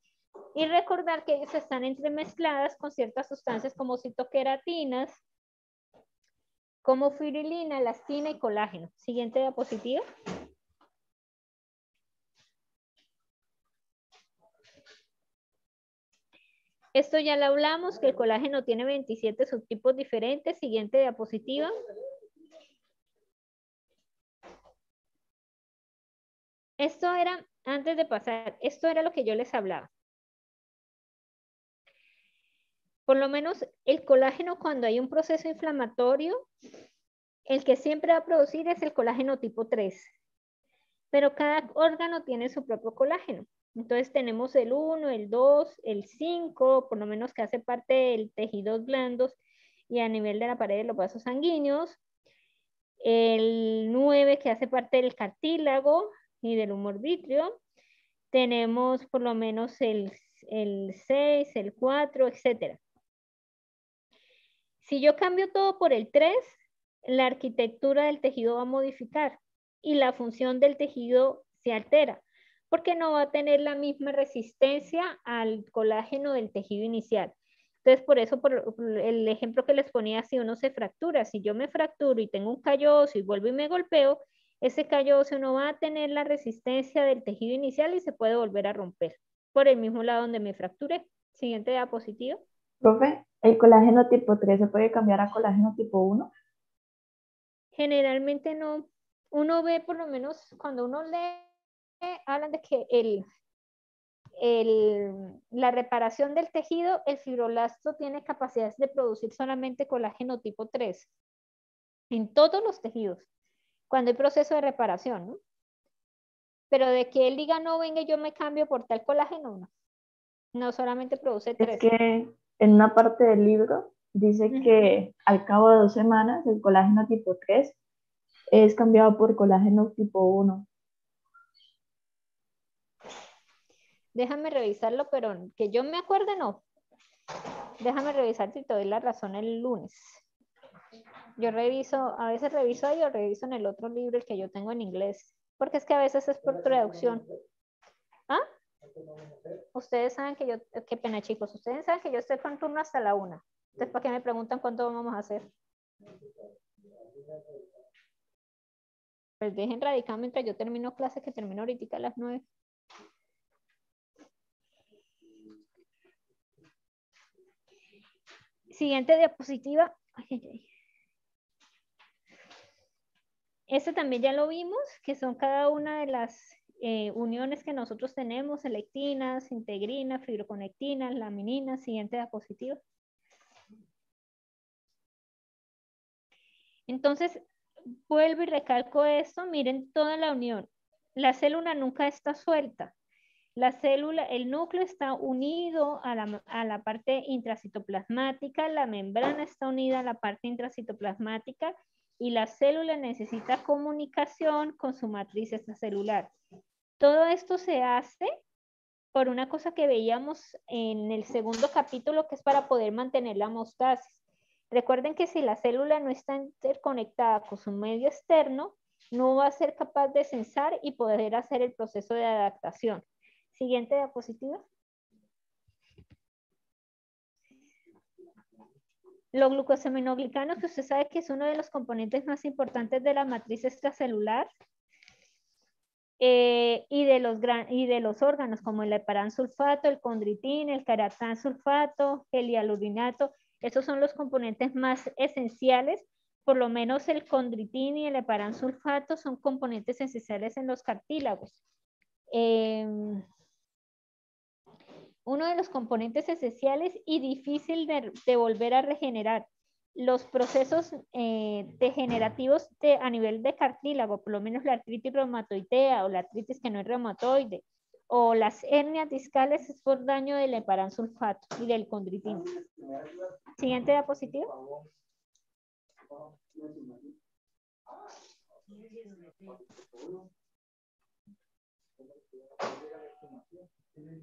Y recordar que ellos están entremezcladas con ciertas sustancias como citoqueratinas, como fibrilina, elastina y colágeno. Siguiente diapositiva. Esto ya lo hablamos, que el colágeno tiene 27 subtipos diferentes. Siguiente diapositiva. Esto era, antes de pasar, esto era lo que yo les hablaba. Por lo menos el colágeno, cuando hay un proceso inflamatorio, el que siempre va a producir es el colágeno tipo 3. pero cada órgano tiene su propio colágeno. Entonces tenemos el 1, el 2, el 5, por lo menos que hace parte del tejidos blandos y a nivel de la pared de los vasos sanguíneos. El 9 que hace parte del cartílago y del humor vítreo. Tenemos por lo menos el 6, el 4, etc. Si yo cambio todo por el 3, la arquitectura del tejido va a modificar y la función del tejido se altera, porque no va a tener la misma resistencia al colágeno del tejido inicial. Entonces, por eso, por el ejemplo que les ponía, si uno se fractura, si yo me fracturo y tengo un callo óseo y vuelvo y me golpeo, ese callo óseo no va a tener la resistencia del tejido inicial y se puede volver a romper por el mismo lado donde me fracturé. Siguiente diapositiva. Profe, ¿el colágeno tipo 3 se puede cambiar a colágeno tipo 1? Generalmente no. Uno ve, por lo menos cuando uno lee, hablan de que la reparación del tejido, el fibroblasto tiene capacidades de producir solamente colágeno tipo 3 en todos los tejidos, cuando hay proceso de reparación, ¿no? Pero de que él diga, no, venga, yo me cambio por tal colágeno, no. No, solamente produce 3. Es que en una parte del libro dice que al cabo de 2 semanas el colágeno tipo 3 es cambiado por colágeno tipo 1. Déjame revisarlo, pero que yo me acuerde, no. Déjame revisar si te doy la razón el lunes. Yo reviso, a veces reviso ahí o reviso en el otro libro, el que yo tengo en inglés. Porque es que a veces es por traducción. ¿Ah? Ustedes saben que yo, qué pena chicos, ustedes saben que yo estoy con turno hasta la 1. Entonces, ¿para qué me preguntan cuánto vamos a hacer? Pues dejen radicar mientras yo termino clase, que termino ahorita a las 9. Siguiente diapositiva. Este también ya lo vimos, que son cada una de las uniones que nosotros tenemos, selectinas, integrinas, fibroconectinas, lamininas. Siguiente diapositiva. Entonces, vuelvo y recalco esto. Miren toda la unión. La célula nunca está suelta. La célula, el núcleo está unido a la parte intracitoplasmática, la membrana está unida a la parte intracitoplasmática y la célula necesita comunicación con su matriz extracelular. Todo esto se hace por una cosa que veíamos en el segundo capítulo, que es para poder mantener la homeostasis. Recuerden que si la célula no está interconectada con su medio externo, no va a ser capaz de censar y poder hacer el proceso de adaptación. Siguiente diapositiva. Los glucosaminoglicanos, que usted sabe que es uno de los componentes más importantes de la matriz extracelular y de los órganos, como el heparansulfato, el condritín, el caratansulfato, el hialurinato. Esos son los componentes más esenciales. Por lo menos el condritín y el heparansulfato son componentes esenciales en los cartílagos. Uno de los componentes esenciales y difícil de volver a regenerar. Los procesos degenerativos a nivel de cartílago, por lo menos la artritis reumatoidea o la artritis que no es reumatoide, o las hernias discales es por daño del heparansulfato y del condritín. Siguiente diapositiva.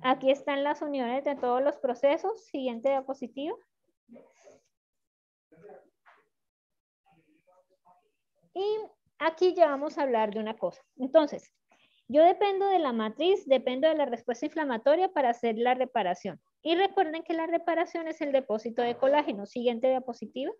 Aquí están las uniones de todos los procesos. Siguiente diapositiva. Y aquí ya vamos a hablar de una cosa. Entonces, yo dependo de la matriz, dependo de la respuesta inflamatoria para hacer la reparación. Y recuerden que la reparación es el depósito de colágeno. Siguiente diapositiva.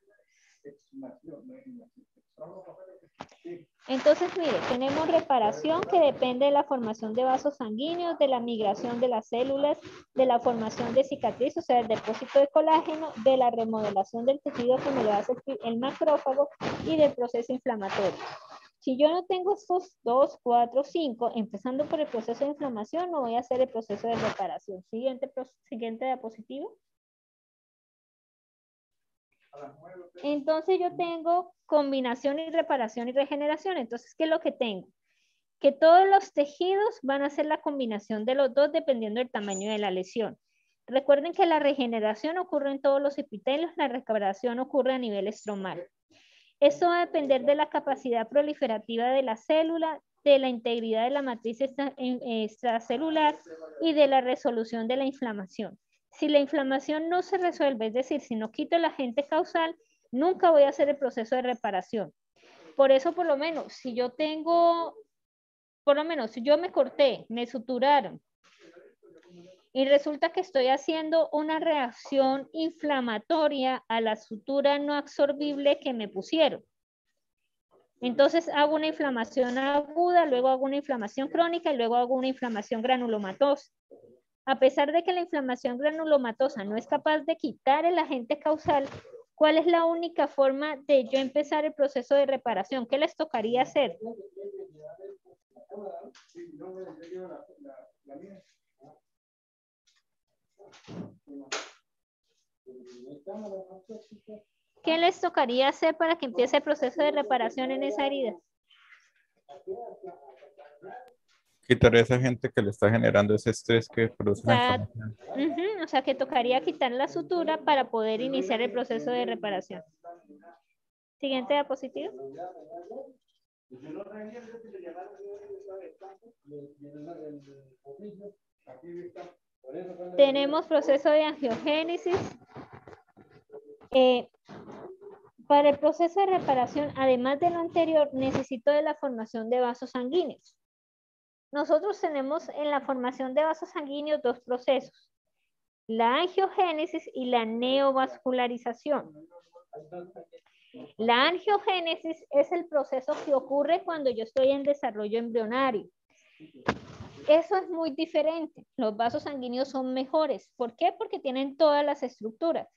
Entonces, mire, tenemos reparación que depende de la formación de vasos sanguíneos, de la migración de las células, de la formación de cicatriz, o sea, el depósito de colágeno, de la remodelación del tejido como lo hace el macrófago y del proceso inflamatorio. Si yo no tengo estos 2, 4, 5, empezando por el proceso de inflamación, no voy a hacer el proceso de reparación. Siguiente diapositiva. Entonces yo tengo combinación y reparación y regeneración. Entonces, ¿qué es lo que tengo? que todos los tejidos van a ser la combinación de los dos dependiendo del tamaño de la lesión. Recuerden que la regeneración ocurre en todos los epitelios, la recuperación ocurre a nivel estromal. Esto va a depender de la capacidad proliferativa de la célula, de la integridad de la matriz extracelular y de la resolución de la inflamación. Si la inflamación no se resuelve, es decir, si no quito el agente causal, nunca voy a hacer el proceso de reparación. Por eso, por lo menos, si yo tengo, por lo menos, si yo me corté, me suturaron, y resulta que estoy haciendo una reacción inflamatoria a la sutura no absorbible que me pusieron. Entonces hago una inflamación aguda, luego hago una inflamación crónica y luego hago una inflamación granulomatosa. A pesar de que la inflamación granulomatosa no es capaz de quitar el agente causal, ¿cuál es la única forma de yo empezar el proceso de reparación? ¿Qué les tocaría hacer? ¿Qué les tocaría hacer para que empiece el proceso de reparación en esa herida? Quitar a esa gente que le está generando ese estrés que produce la inflamación. O sea, que tocaría quitar la sutura para poder iniciar el proceso de reparación. Siguiente diapositiva. Tenemos proceso de angiogénesis. Para el proceso de reparación, además de lo anterior, necesito de la formación de vasos sanguíneos. Nosotros tenemos en la formación de vasos sanguíneos dos procesos, la angiogénesis y la neovascularización. La angiogénesis es el proceso que ocurre cuando yo estoy en desarrollo embrionario. Eso es muy diferente. Los vasos sanguíneos son mejores. ¿Por qué? Porque tienen todas las estructuras.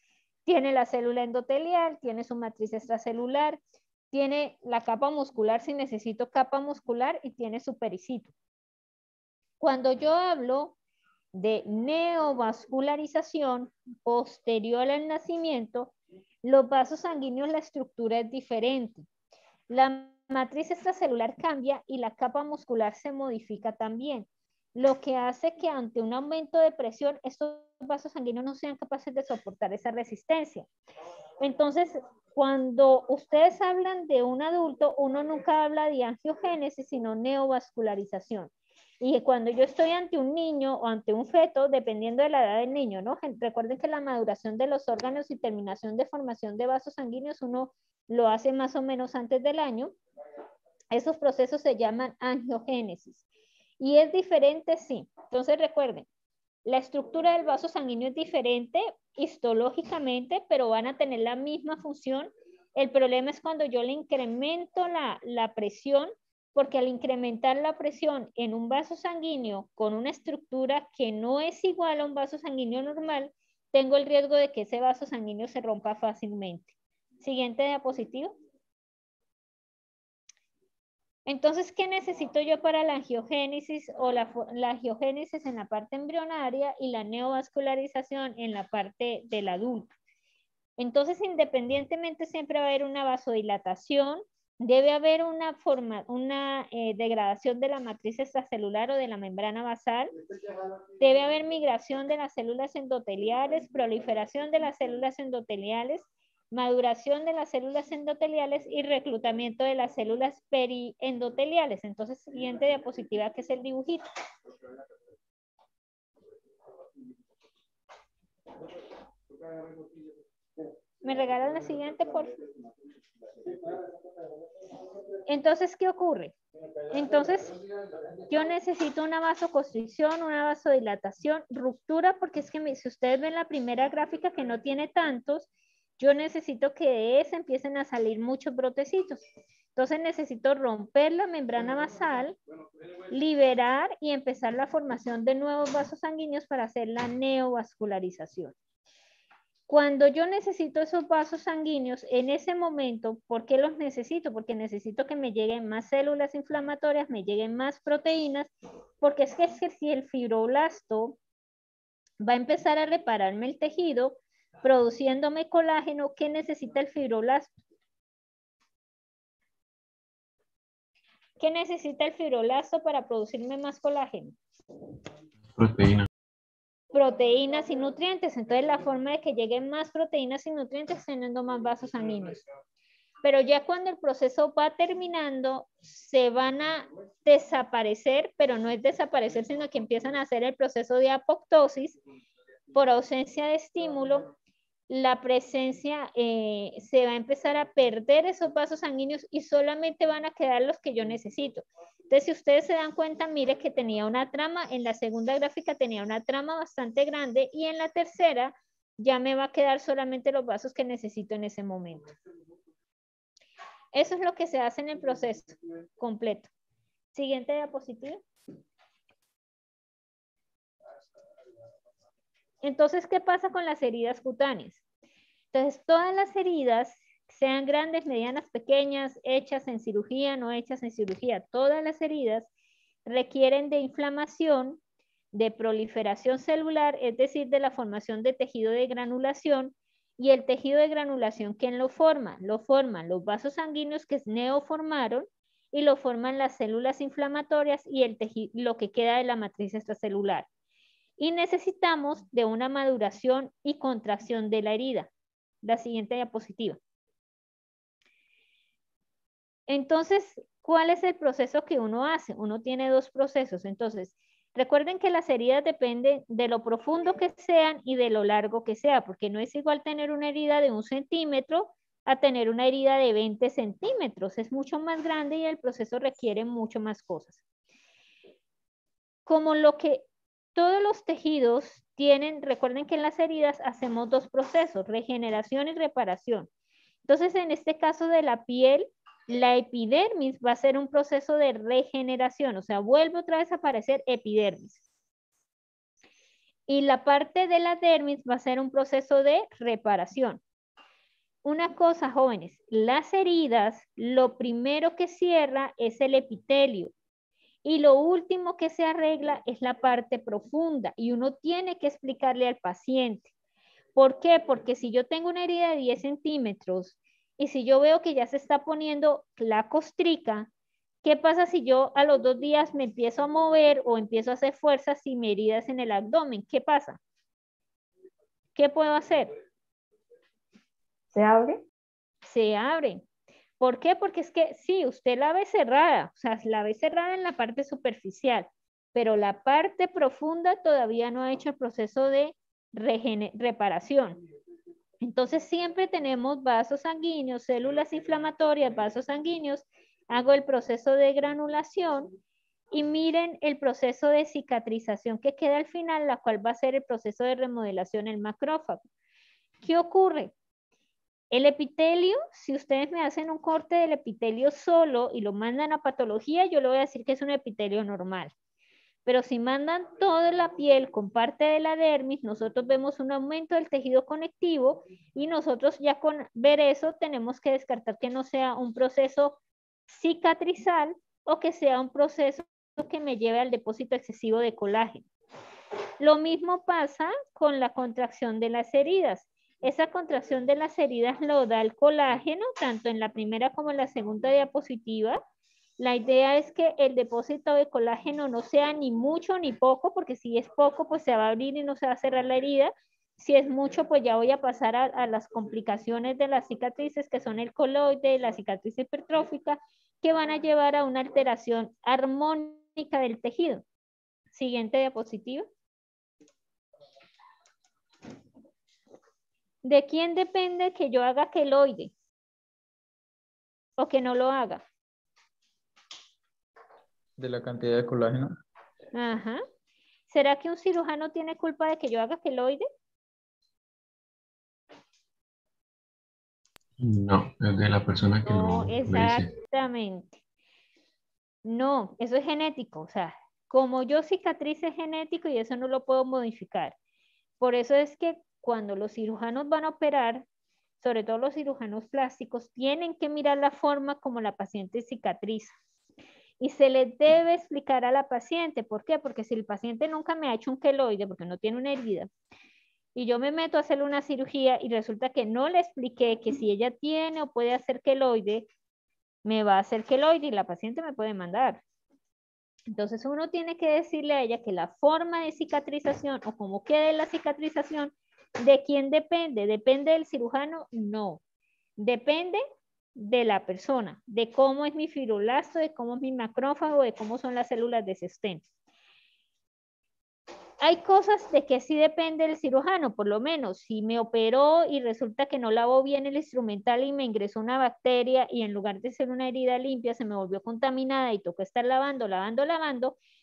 Tiene la célula endotelial, tiene su matriz extracelular, tiene la capa muscular si necesito capa muscular y tiene su pericito. Cuando yo hablo de neovascularización posterior al nacimiento, los vasos sanguíneos, la estructura es diferente. La matriz extracelular cambia y la capa muscular se modifica también, lo que hace que ante un aumento de presión, estos vasos sanguíneos no sean capaces de soportar esa resistencia. Entonces, cuando ustedes hablan de un adulto, uno nunca habla de angiogénesis, sino neovascularización. Y cuando yo estoy ante un niño o ante un feto, dependiendo de la edad del niño, ¿no? Recuerden que la maduración de los órganos y terminación de formación de vasos sanguíneos uno lo hace más o menos antes del año. Esos procesos se llaman angiogénesis. ¿Y es diferente? Sí. Entonces recuerden, la estructura del vaso sanguíneo es diferente histológicamente, pero van a tener la misma función. El problema es cuando yo le incremento la presión, porque al incrementar la presión en un vaso sanguíneo con una estructura que no es igual a un vaso sanguíneo normal, tengo el riesgo de que ese vaso sanguíneo se rompa fácilmente. Siguiente diapositiva. Entonces, ¿qué necesito yo para la angiogénesis o la angiogénesis en la parte embrionaria y la neovascularización en la parte del adulto? Entonces, independientemente siempre va a haber una vasodilatación, debe haber una degradación de la matriz extracelular o de la membrana basal, debe haber migración de las células endoteliales, proliferación de las células endoteliales, maduración de las células endoteliales y reclutamiento de las células periendoteliales. Entonces, siguiente diapositiva, que es el dibujito. ¿Me regalan la siguiente, por favor? Entonces, ¿qué ocurre? Entonces, yo necesito una vasoconstricción, una vasodilatación, ruptura, porque es que si ustedes ven la primera gráfica que no tiene tantos, yo necesito que de esa empiecen a salir muchos brotecitos. Entonces necesito romper la membrana basal, liberar y empezar la formación de nuevos vasos sanguíneos para hacer la neovascularización. Cuando yo necesito esos vasos sanguíneos, en ese momento, ¿por qué los necesito? Porque necesito que me lleguen más células inflamatorias, me lleguen más proteínas, porque es que si el fibroblasto va a empezar a repararme el tejido, produciéndome colágeno, ¿qué necesita el fibroblasto? ¿Qué necesita el fibroblasto para producirme más colágeno? Proteína. Proteínas y nutrientes. Entonces la forma de que lleguen más proteínas y nutrientes es teniendo más vasos sanguíneos. Pero ya cuando el proceso va terminando, se van a desaparecer, pero no es desaparecer, sino que empiezan a hacer el proceso de apoptosis por ausencia de estímulo. La presencia se va a empezar a perder esos vasos sanguíneos y solamente van a quedar los que yo necesito. Entonces, si ustedes se dan cuenta, mire que tenía una trama, en la segunda gráfica tenía una trama bastante grande y en la tercera ya me va a quedar solamente los vasos que necesito en ese momento. Eso es lo que se hace en el proceso completo. Siguiente diapositiva. Entonces, ¿qué pasa con las heridas cutáneas? Entonces, todas las heridas, sean grandes, medianas, pequeñas, hechas en cirugía, no hechas en cirugía, todas las heridas requieren de inflamación, de proliferación celular, es decir, de la formación de tejido de granulación. Y el tejido de granulación, ¿quién lo forma? Lo forman los vasos sanguíneos que neoformaron y lo forman las células inflamatorias y el tejido, lo que queda de la matriz extracelular. Y necesitamos de una maduración y contracción de la herida. La siguiente diapositiva. Entonces, ¿cuál es el proceso que uno hace? Uno tiene dos procesos. Entonces, recuerden que las heridas dependen de lo profundo que sean y de lo largo que sea, porque no es igual tener una herida de 1 centímetro a tener una herida de 20 centímetros. Es mucho más grande y el proceso requiere mucho más cosas. Como lo que todos los tejidos tienen, recuerden que en las heridas hacemos dos procesos, regeneración y reparación. Entonces, en este caso de la piel, la epidermis va a ser un proceso de regeneración, o sea, vuelve otra vez a aparecer epidermis. Y la parte de la dermis va a ser un proceso de reparación. Una cosa, jóvenes, las heridas, lo primero que cierra es el epitelio. Y lo último que se arregla es la parte profunda y uno tiene que explicarle al paciente. ¿Por qué? Porque si yo tengo una herida de 10 centímetros y si yo veo que ya se está poniendo la costrica, ¿qué pasa si yo a los 2 días me empiezo a mover o empiezo a hacer fuerzas y mi herida es en el abdomen? ¿Qué pasa? ¿Qué puedo hacer? ¿Se abre? Se abre. ¿Por qué? Porque es que sí, usted la ve cerrada, o sea, la ve cerrada en la parte superficial, pero la parte profunda todavía no ha hecho el proceso de reparación. Entonces siempre tenemos vasos sanguíneos, células inflamatorias, vasos sanguíneos, hago el proceso de granulación y miren el proceso de cicatrización que queda al final, la cual va a ser el proceso de remodelación el macrófago. ¿Qué ocurre? El epitelio, si ustedes me hacen un corte del epitelio solo y lo mandan a patología, yo le voy a decir que es un epitelio normal. Pero si mandan toda la piel con parte de la dermis, nosotros vemos un aumento del tejido conectivo y nosotros ya con ver eso tenemos que descartar que no sea un proceso cicatrizal o que sea un proceso que me lleve al depósito excesivo de colágeno. Lo mismo pasa con la contracción de las heridas. Esa contracción de las heridas lo da el colágeno, tanto en la primera como en la segunda diapositiva. La idea es que el depósito de colágeno no sea ni mucho ni poco, porque si es poco, pues se va a abrir y no se va a cerrar la herida. Si es mucho, pues ya voy a pasar a las complicaciones de las cicatrices, que son el coloide, la cicatriz hipertrófica, que van a llevar a una alteración armónica del tejido. Siguiente diapositiva. ¿De quién depende que yo haga queloide? ¿O que no lo haga? De la cantidad de colágeno. Ajá. ¿Será que un cirujano tiene culpa de que yo haga queloide? No, es de la persona que No, lo dice. exactamente. No, eso es genético. O sea, como yo cicatriz es genético y eso no lo puedo modificar. Por eso es que cuando los cirujanos van a operar, sobre todo los cirujanos plásticos, tienen que mirar la forma como la paciente cicatriza. Y se le debe explicar a la paciente. ¿Por qué? Porque si el paciente nunca me ha hecho un queloide, porque no tiene una herida, y yo me meto a hacerle una cirugía y resulta que no le expliqué que si ella tiene o puede hacer queloide, me va a hacer queloide y la paciente me puede mandar. Entonces uno tiene que decirle a ella que la forma de cicatrización o cómo quede la cicatrización, ¿de quién depende? ¿Depende del cirujano? No. Depende de la persona, de cómo es mi fibroblasto, de cómo es mi macrófago, de cómo son las células de sostén. Hay cosas de que sí depende del cirujano, por lo menos si me operó y resulta que no lavó bien el instrumental y me ingresó una bacteria y en lugar de ser una herida limpia se me volvió contaminada y tocó estar lavando,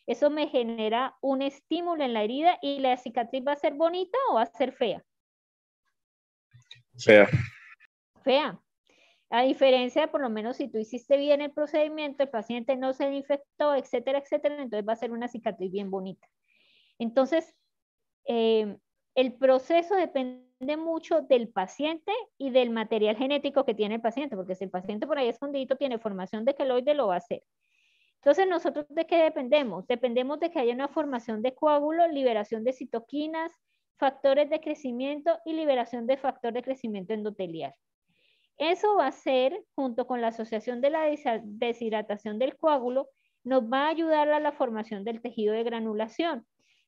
eso me genera un estímulo en la herida y la cicatriz va a ser bonita o va a ser fea. Fea. Fea. A diferencia, por lo menos si tú hiciste bien el procedimiento, el paciente no se infectó, etcétera, etcétera, entonces va a ser una cicatriz bien bonita. Entonces, el proceso depende mucho del paciente y del material genético que tiene el paciente, porque si el paciente por ahí escondido tiene formación de queloide, lo va a hacer. Entonces, ¿nosotros de qué dependemos? Dependemos de que haya una formación de coágulo, liberación de citoquinas, factores de crecimiento y liberación de factor de crecimiento endotelial. Eso va a ser, junto con la asociación de la deshidratación del coágulo, nos va a ayudar a la formación del tejido de granulación.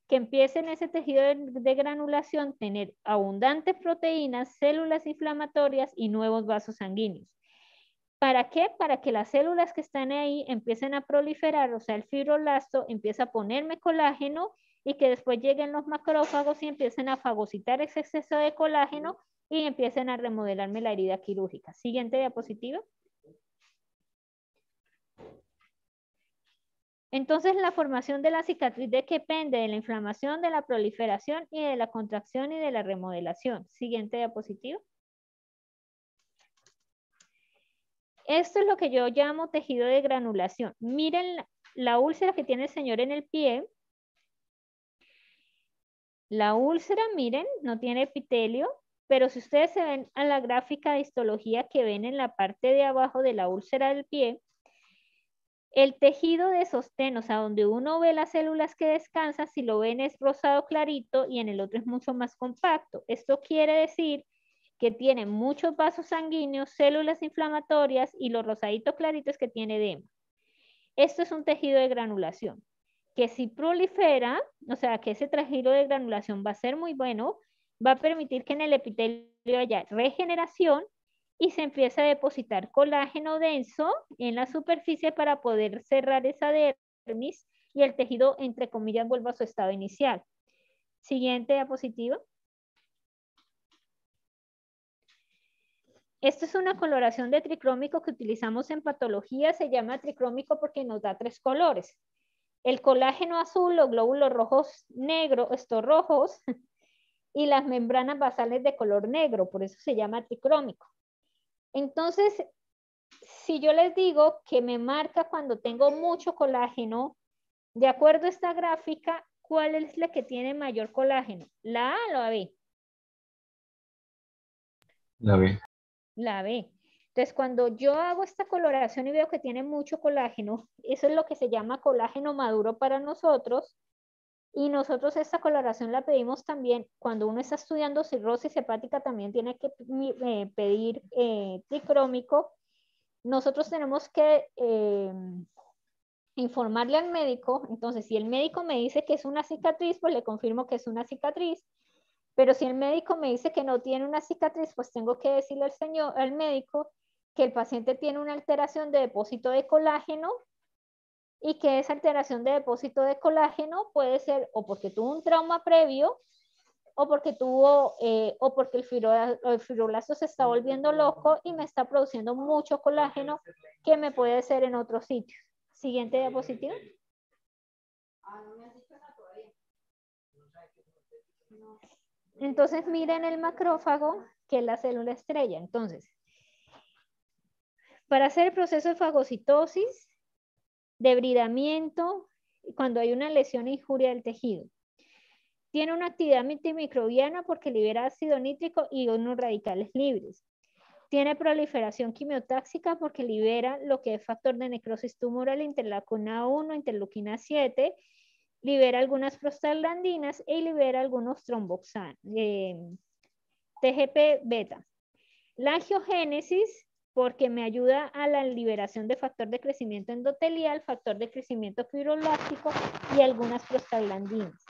Que empiece en ese tejido de granulación tener abundantes proteínas, células inflamatorias y nuevos vasos sanguíneos. ¿Para qué? Para que las células que están ahí empiecen a proliferar, o sea, el fibroblasto empieza a ponerme colágeno y que después lleguen los macrófagos y empiecen a fagocitar ese exceso de colágeno y empiecen a remodelarme la herida quirúrgica. Siguiente diapositiva. Entonces, la formación de la cicatriz depende de la inflamación, de la proliferación y de la contracción y de la remodelación. Siguiente diapositiva. Esto es lo que yo llamo tejido de granulación. Miren la úlcera que tiene el señor en el pie. La úlcera, miren, no tiene epitelio, pero si ustedes se ven a la gráfica de histología que ven en la parte de abajo de la úlcera del pie, el tejido de sostén, o sea, donde uno ve las células que descansan, si lo ven es rosado clarito y en el otro es mucho más compacto. Esto quiere decir que tiene muchos vasos sanguíneos, células inflamatorias y los rosaditos claritos que tiene edema. Esto es un tejido de granulación, que si prolifera, o sea, que ese tejido de granulación va a ser muy bueno, va a permitir que en el epitelio haya regeneración y se empieza a depositar colágeno denso en la superficie para poder cerrar esa dermis y el tejido, entre comillas, vuelva a su estado inicial. Siguiente diapositiva. Esto es una coloración de tricrómico que utilizamos en patología, se llama tricrómico porque nos da 3 colores. El colágeno azul, los glóbulos rojos negros, estos rojos, y las membranas basales de color negro, por eso se llama tricrómico. Entonces, si yo les digo que me marca cuando tengo mucho colágeno, de acuerdo a esta gráfica, ¿cuál es la que tiene mayor colágeno? ¿La A o la B? La B. La B. Entonces, cuando yo hago esta coloración y veo que tiene mucho colágeno, eso es lo que se llama colágeno maduro para nosotros. Y nosotros esta coloración la pedimos también cuando uno está estudiando cirrosis hepática, también tiene que pedir tricrómico. Nosotros tenemos que informarle al médico. Entonces, si el médico me dice que es una cicatriz, pues le confirmo que es una cicatriz. Pero si el médico me dice que no tiene una cicatriz, pues tengo que decirle al médico que el paciente tiene una alteración de depósito de colágeno y que esa alteración de depósito de colágeno puede ser o porque tuvo un trauma previo o porque el fibroblasto se está volviendo loco y me está produciendo mucho colágeno que me puede ser en otros sitios. Siguiente diapositiva. Entonces miren el macrófago, que es la célula estrella. Entonces, para hacer el proceso de fagocitosis, debridamiento, cuando hay una lesión e injuria del tejido. Tiene una actividad antimicrobiana porque libera ácido nítrico y unos radicales libres. Tiene proliferación quimiotáxica porque libera lo que es factor de necrosis tumoral, interleucina 1, interleucina 7, libera algunas prostaglandinas y libera algunos tromboxanos, TGP beta. La angiogénesis porque me ayuda a la liberación de factor de crecimiento endotelial, factor de crecimiento fibroblástico y algunas prostaglandinas.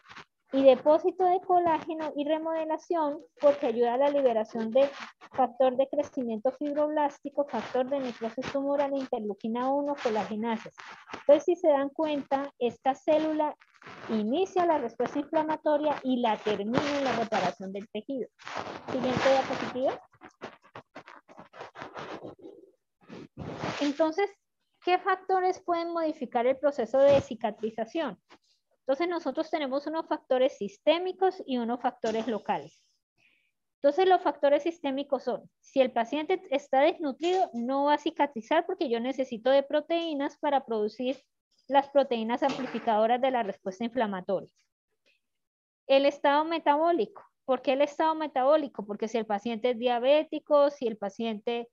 Y depósito de colágeno y remodelación, porque ayuda a la liberación de factor de crecimiento fibroblástico, factor de necrosis tumoral, interleuquina 1, colagenasas. Entonces, si se dan cuenta, esta célula inicia la respuesta inflamatoria y la termina en la reparación del tejido. Siguiente diapositiva. Entonces, ¿qué factores pueden modificar el proceso de cicatrización? Entonces, nosotros tenemos unos factores sistémicos y unos factores locales. Entonces, los factores sistémicos son, si el paciente está desnutrido, no va a cicatrizar porque yo necesito de proteínas para producir las proteínas amplificadoras de la respuesta inflamatoria. El estado metabólico. ¿Por qué el estado metabólico? Porque si el paciente es diabético, si el paciente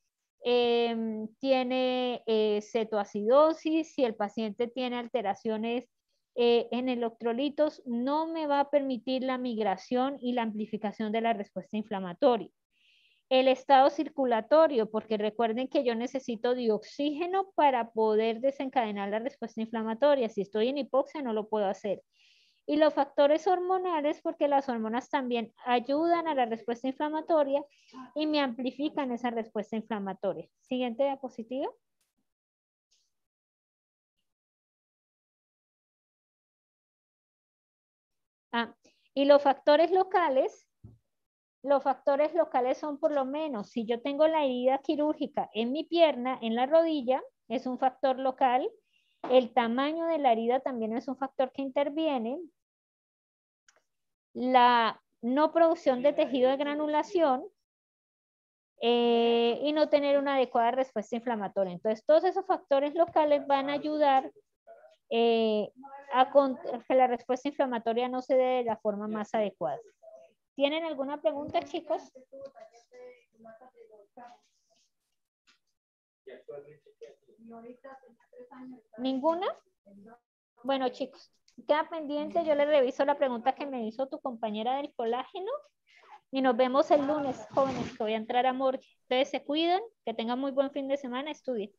tiene cetoacidosis, si el paciente tiene alteraciones en electrolitos, no me va a permitir la migración y la amplificación de la respuesta inflamatoria. El estado circulatorio, porque recuerden que yo necesito de oxígeno para poder desencadenar la respuesta inflamatoria. Si estoy en hipoxia no lo puedo hacer. Y los factores hormonales, porque las hormonas también ayudan a la respuesta inflamatoria y me amplifican esa respuesta inflamatoria. Siguiente diapositiva. Y los factores locales son por lo menos, si yo tengo la herida quirúrgica en mi pierna, en la rodilla, es un factor local. El tamaño de la herida también es un factor que interviene. La no producción de tejido de granulación y no tener una adecuada respuesta inflamatoria. Entonces, todos esos factores locales van a ayudar a que la respuesta inflamatoria no se dé de la forma más adecuada. ¿Tienen alguna pregunta, chicos? ¿Ninguna? Bueno, chicos, queda pendiente, yo le reviso la pregunta que me hizo tu compañera del colágeno y nos vemos el lunes, jóvenes, que voy a entrar a morgue. Ustedes se cuidan, que tengan muy buen fin de semana, estudien.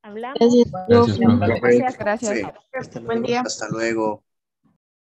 Hablamos. Gracias, profe. Gracias. Sí. Buen día. Hasta luego.